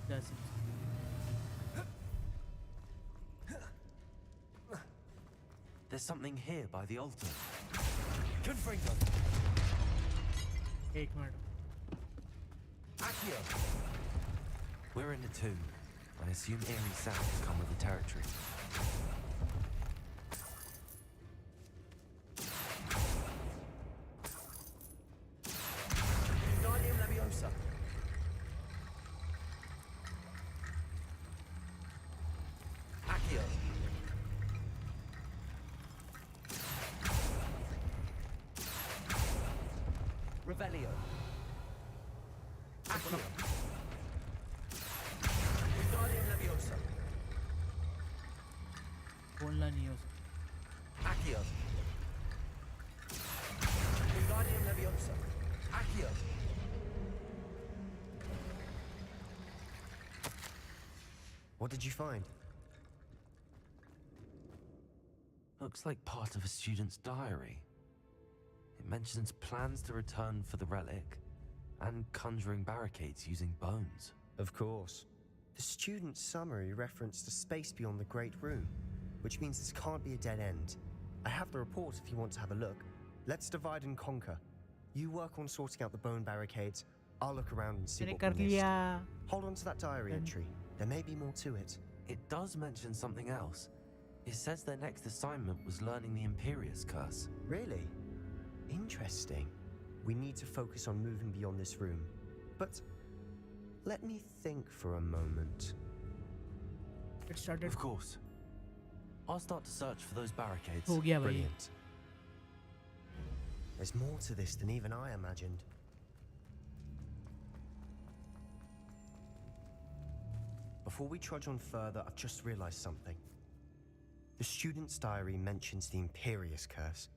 जैसे
There's something here by the altar. Confringo.
एक minute
Accio. We're in the tomb. I assume eerie sounds come with the territory. Wingardium Leviosa. Accio. Revelio. Accio. Wingardium Leviosa.
बोलना नहीं हो सकता
Accio. Wingardium Leviosa. Accio.
What did you find?
Looks like part of a student's diary. It mentions plans to return for the relic and conjuring barricades using bones.
Of course. The student's summary referenced a space beyond the Great Room, which means this can't be a dead end. I have the report if you want to have a look. Let's divide and conquer. You work on sorting out the bone barricades. I'll look around and see
मैंने
what
कर
we missed.
लिया
Hold on to that diary entry. There may be more to it.
It does mention something else. It says their next assignment was learning the Imperius curse.
Really? Interesting. We need to focus on moving beyond this room. But let me think for a moment.
it started
Of course. I'll start to search for those barricades.
हो गया भाई
Brilliant. There's more to this than even I imagined. Before we trudge on further, I've just realized something. The student's diary mentions the Imperius curse.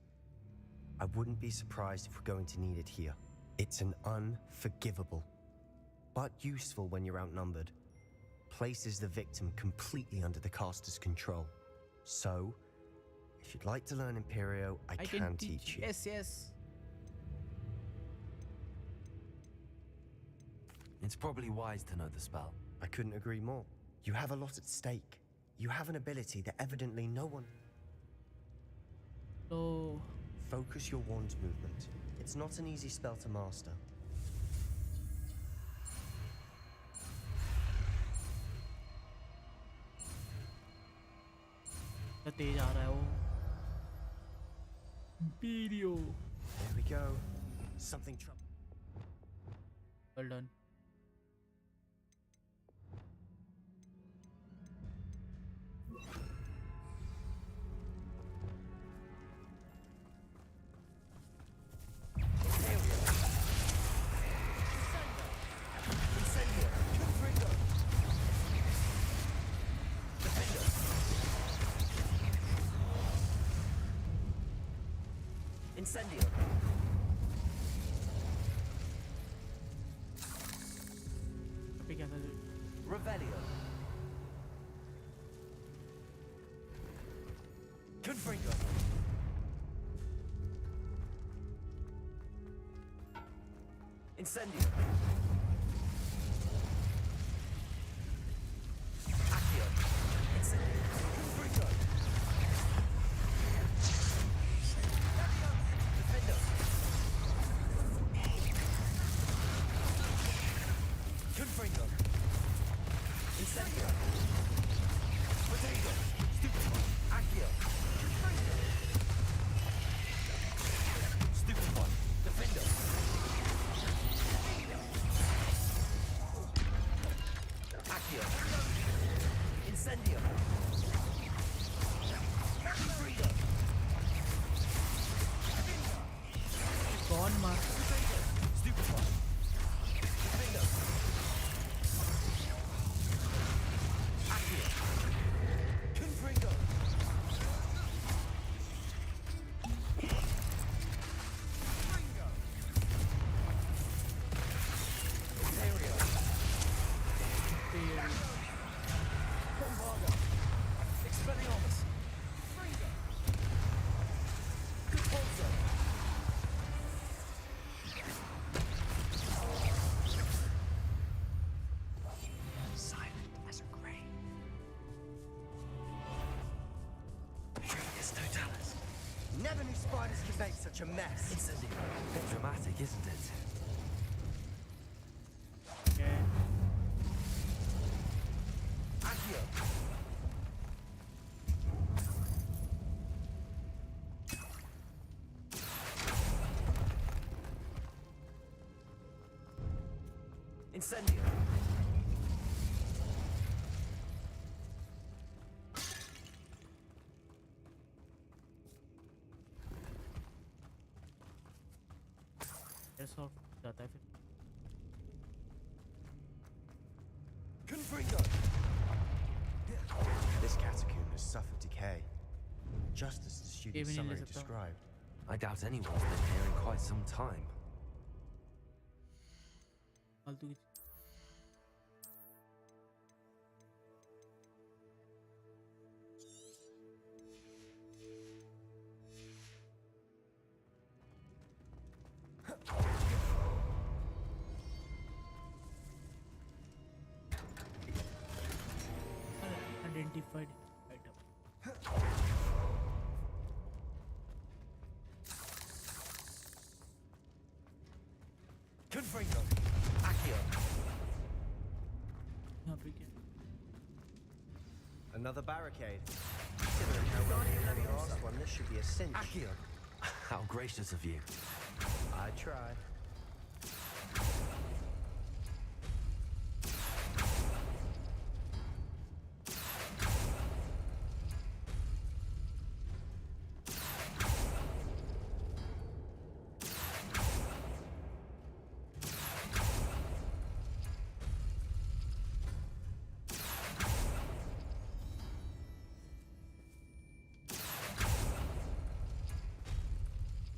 I wouldn't be surprised if we're going to need it here. It's an unforgivable, but useful when you're outnumbered. Places the victim completely under the caster's control. So, if you'd like to learn Imperio, I can teach you.
yes
It's probably wise to know the spell.
I couldn't agree more. You have a lot at stake. You have an ability that evidently no one...
तो
Focus your wand movement. It's not an easy spell to master.
क्या तेज आ रहा है वो Imperio
There we go. Something trouble.
well done
Incendio.
अभी क्या था
Revelio. Confringo. Incendio. Accio. Incendio. Confringo. Defendo. Confringo. Incendio. Potato. Stupefy. Accio. Confringo. Stupefy. Defendo. Accio. Incendio. Confringo.
कौन मार
Stupefy. Defendo. Accio. Confringo.
Never knew spiders could make such a mess.
Incendio. Bit dramatic, isn't it?
Okay.
Accio. Incendio.
Airsoft जाता है फिर
Confringo.
This catacomb has suffered decay, just as the student
Even in
summary
Lesotho.
described.
I doubt anyone's been here in quite some time.
फालतू की identified item.
Confringo. Accio.
यहाँ पे क्या
Another barricade. Considering how well you did the last one, this should be a cinch.
Accio. How gracious of you.
I try.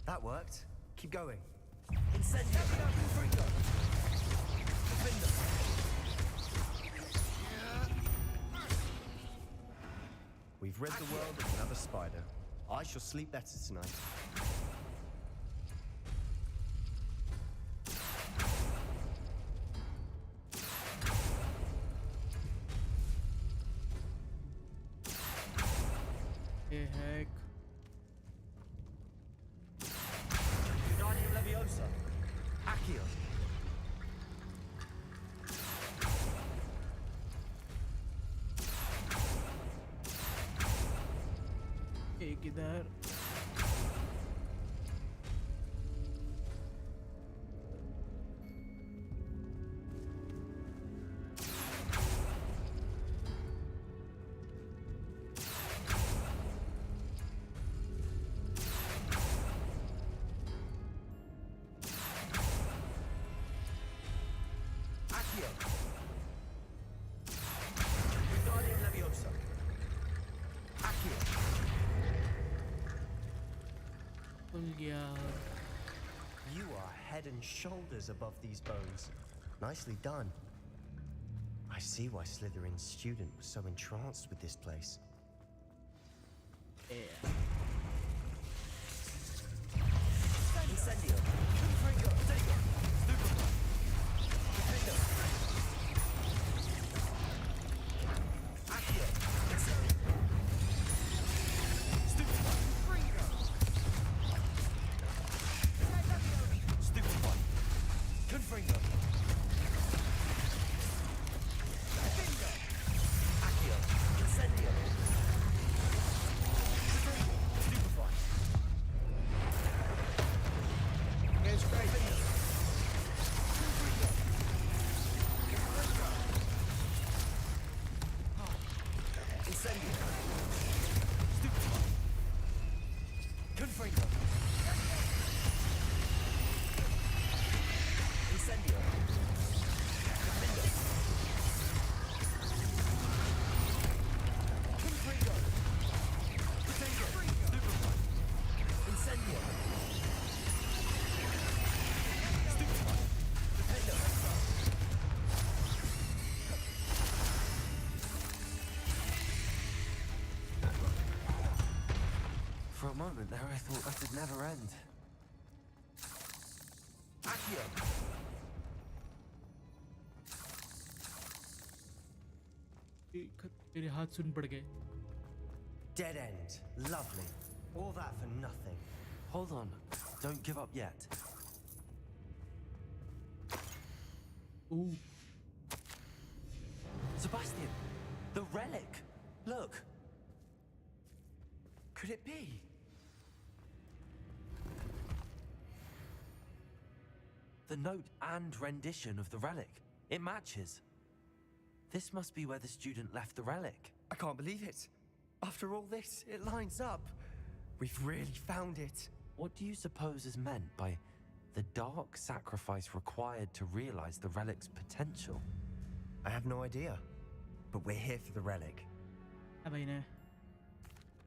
That worked. Keep going.
Incendio. Confringo. Defendo.
We've rid the world of another spider. I shall sleep better tonight.
ये है
Wingardium Leviosa. Accio.
एक इधर
Accio. Wingardium Leviosa. Accio.
खुल गया
You are head and shoulders above these bones. Nicely done. I see why Slytherin's student was so entranced with this place.
Incendio. Confringo. Potato. Stupefy. Confringo. Incendio. Defender. Confringo. Potato. Stupefy. Incendio. Stupefy. Defender. For a moment there, I thought that would never end. Accio!
मेरे हाथ सुन पड़ गए.
Dead end. Lovely. All that for nothing.
Hold on. Don't give up yet.
Ooh.
Sebastian! The relic! Look! Could it be? The note and rendition of the relic. It matches. This must be where the student left the relic.
I can't believe it. After all this, it lines up. We've really found it.
What do you suppose is meant by the dark sacrifice required to realize the relic's potential?
I have no idea. But we're here for the relic.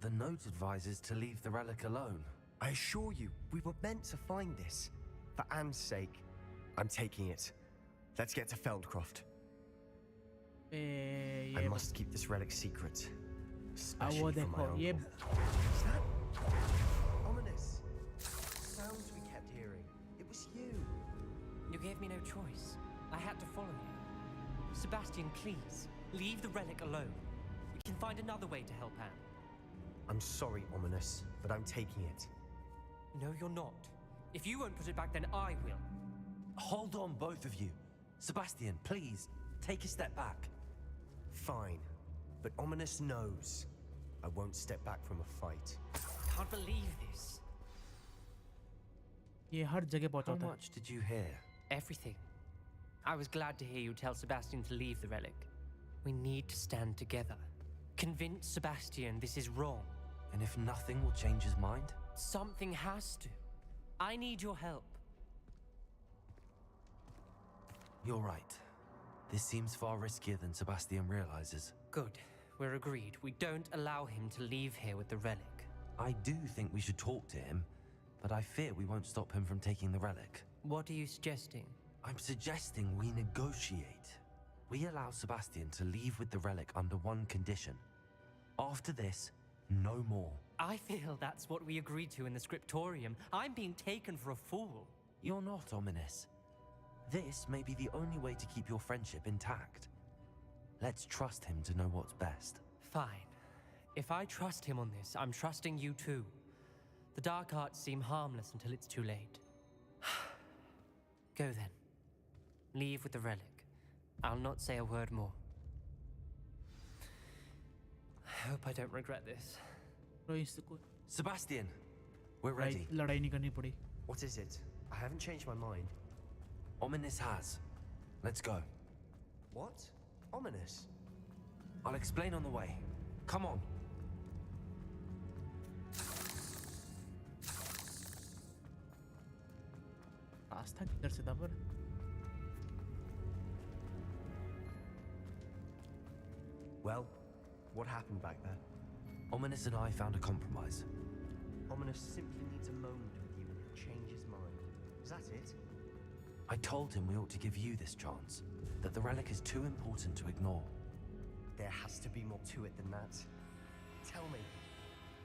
The note advises to leave the relic alone.
I assure you, we were meant to find this. For Anne's sake. I'm taking it. Let's get to Feldcroft. I must keep this relic secret. Especially from my uncle. Is that ominous? Sounds we kept hearing. It was you.
You gave me no choice. I had to follow you. Sebastian, please, leave the relic alone. We can find another way to help Anne.
I'm sorry, Ominous, but I'm taking it.
No, you're not. If you won't put it back, then I will.
Hold on, both of you. Sebastian, please, take a step back.
Fine, but Ominous knows I won't step back from a fight.
Can't believe this.
How much did you hear?
Everything. I was glad to hear you tell Sebastian to leave the relic. We need to stand together. Convince Sebastian this is wrong.
And if nothing will change his mind?
Something has to. I need your help.
You're right. This seems far riskier than Sebastian realizes.
Good. We're agreed. We don't allow him to leave here with the relic.
I do think we should talk to him, but I fear we won't stop him from taking the relic.
What are you suggesting?
I'm suggesting we negotiate. We allow Sebastian to leave with the relic under one condition. After this, no more.
I feel that's what we agreed to in the scriptorium. I'm being taken for a fool.
You're not, Ominous. This may be the only way to keep your friendship intact. Let's trust him to know what's best.
Fine. If I trust him on this, I'm trusting you too. The dark arts seem harmless until it's too late. Go then. Leave with the relic. I'll not say a word more. I hope I don't regret this.
Sebastian, we're ready.
What is it? I haven't changed my mind.
Ominous has. Let's go.
What? Ominous?
I'll explain on the way. Come on.
रास्ता किधर से था पर?
Well, what happened back there?
Ominous and I found a compromise.
Ominous simply needs a moment with you and he'll change his mind. Is that it?
I told him we ought to give you this chance, that the relic is too important to ignore.
There has to be more to it than that. Tell me.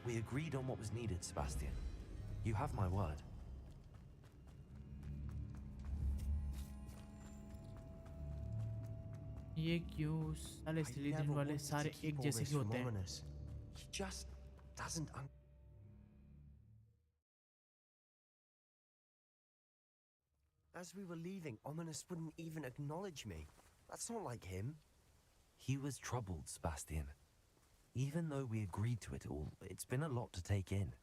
We agreed on what was needed, Sebastian. You have my word.
ये क्यों साले Slytherin वाले सारे एक जैसे क्यों होते हैं?
He just doesn't. As we were leaving, Ominous wouldn't even acknowledge me. That's not like him.
He was troubled, Sebastian. Even though we agreed to it all, it's been a lot to take in.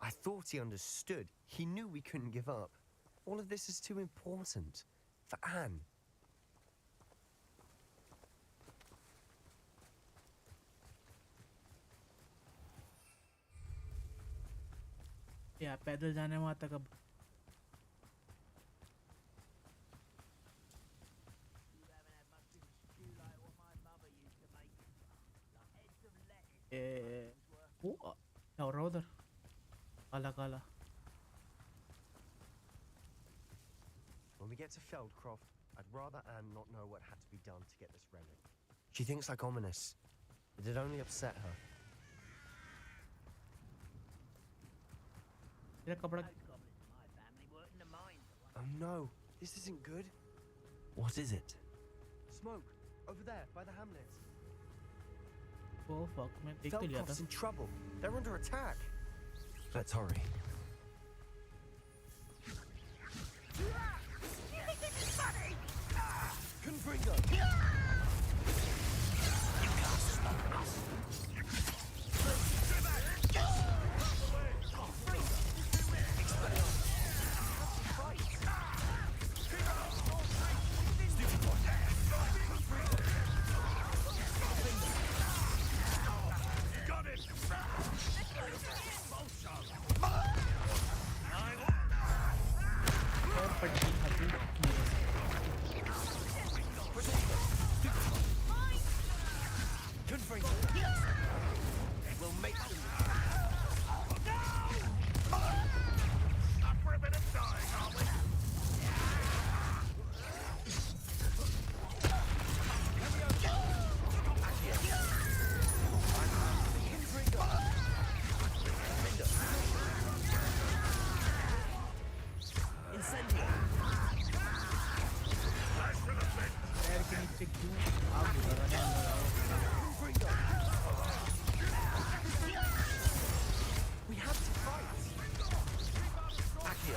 I thought he understood. He knew we couldn't give up. All of this is too important. For Anne.
या पैदल जाने वहाँ तक अब क्या हो रहा है उधर काला काला
When we get to Feldcroft, I'd rather Anne not know what had to be done to get this relic. She thinks like ominous. It'd only upset her.
तेरा कपड़ा
Oh no, this isn't good.
What is it?
Smoke, over there, by the hamlet.
Oh fuck, मैं देख तो लिया था
Feldcroft's in trouble. They're under attack.
Let's hurry.
Confringo! We have to fight. Accio.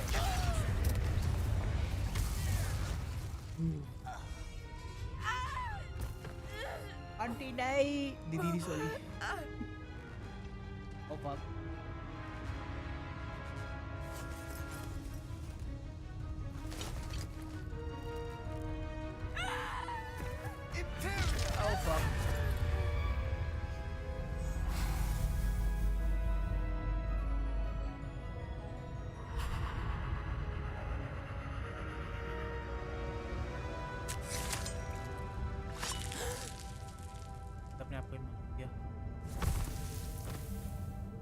Aunty नहीं दीदी sorry ओ fuck
Imperius!
oh fuck अपने आप को ही मार दिया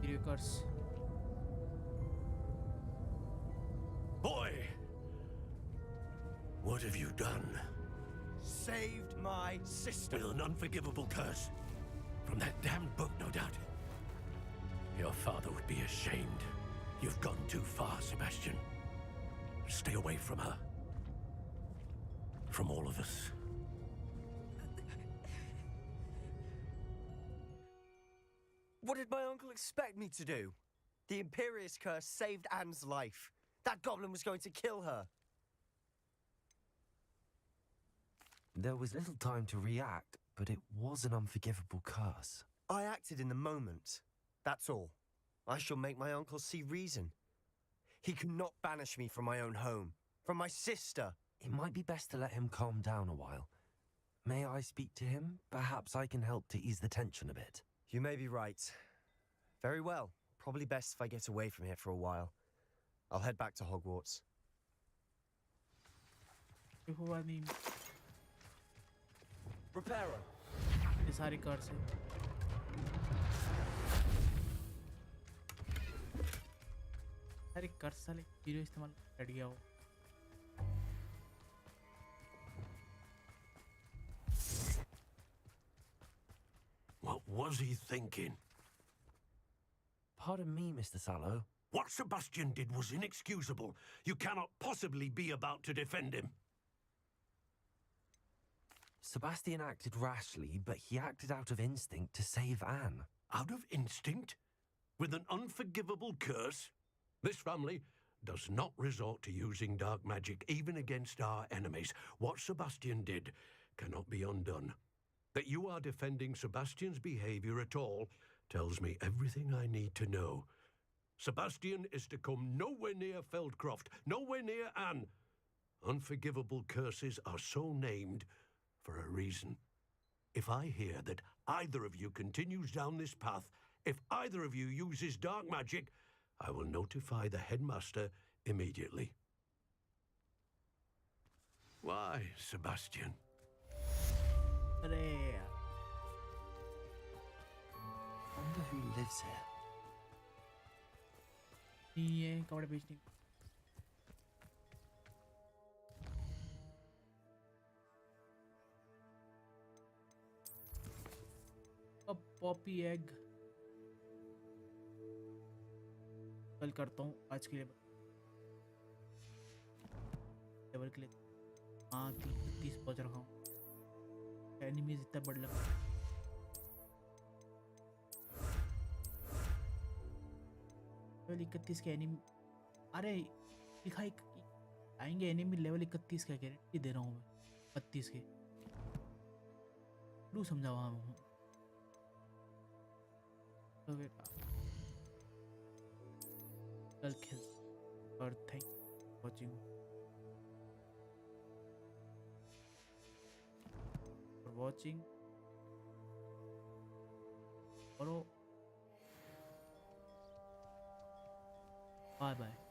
Imperius
Boy! What have you done?
Saved my sister.
With an unforgivable curse. From that damned book, no doubt. Your father would be ashamed. You've gone too far, Sebastian. Stay away from her. From all of us.
What did my uncle expect me to do? The Imperius curse saved Anne's life. That goblin was going to kill her.
There was little time to react, but it was an unforgivable curse.
I acted in the moment. That's all. I shall make my uncle see reason. He cannot banish me from my own home, from my sister.
It might be best to let him calm down a while. May I speak to him? Perhaps I can help to ease the tension a bit.
You may be right. Very well. Probably best if I get away from here for a while. I'll head back to Hogwarts.
हुआ नहीं
Reparo.
ये सारी car से सारी car साले hero इस्तेमाल कर गया हो
What was he thinking?
Pardon me, Mr. Sallow.
What Sebastian did was inexcusable. You cannot possibly be about to defend him.
Sebastian acted rashly, but he acted out of instinct to save Anne.
Out of instinct? With an unforgivable curse? This family does not resort to using dark magic even against our enemies. What Sebastian did cannot be undone. That you are defending Sebastian's behavior at all tells me everything I need to know. Sebastian is to come nowhere near Feldcroft, nowhere near Anne. Unforgivable curses are so named for a reason. If I hear that either of you continues down this path, if either of you uses dark magic, I will notify the headmaster immediately. Why, Sebastian?
अरे
Wonder who lives here.
ये कपड़े बेचने अब Poppy egg कल करता हूँ आज के लिए लेवल के लिए। हाँ 30 पहुँच रखा हूँ। एनिमीज इतना बड़ लगा लेवल 31 के एनिमी। अरे दिखाई आएंगे एनिमी लेवल 31 का गारंटी दे रहा हूँ मैं 32 के। लू समझावा हूँ कल खेल और थैंक वॉचिंग फॉर वॉचिंग और बाय बाय।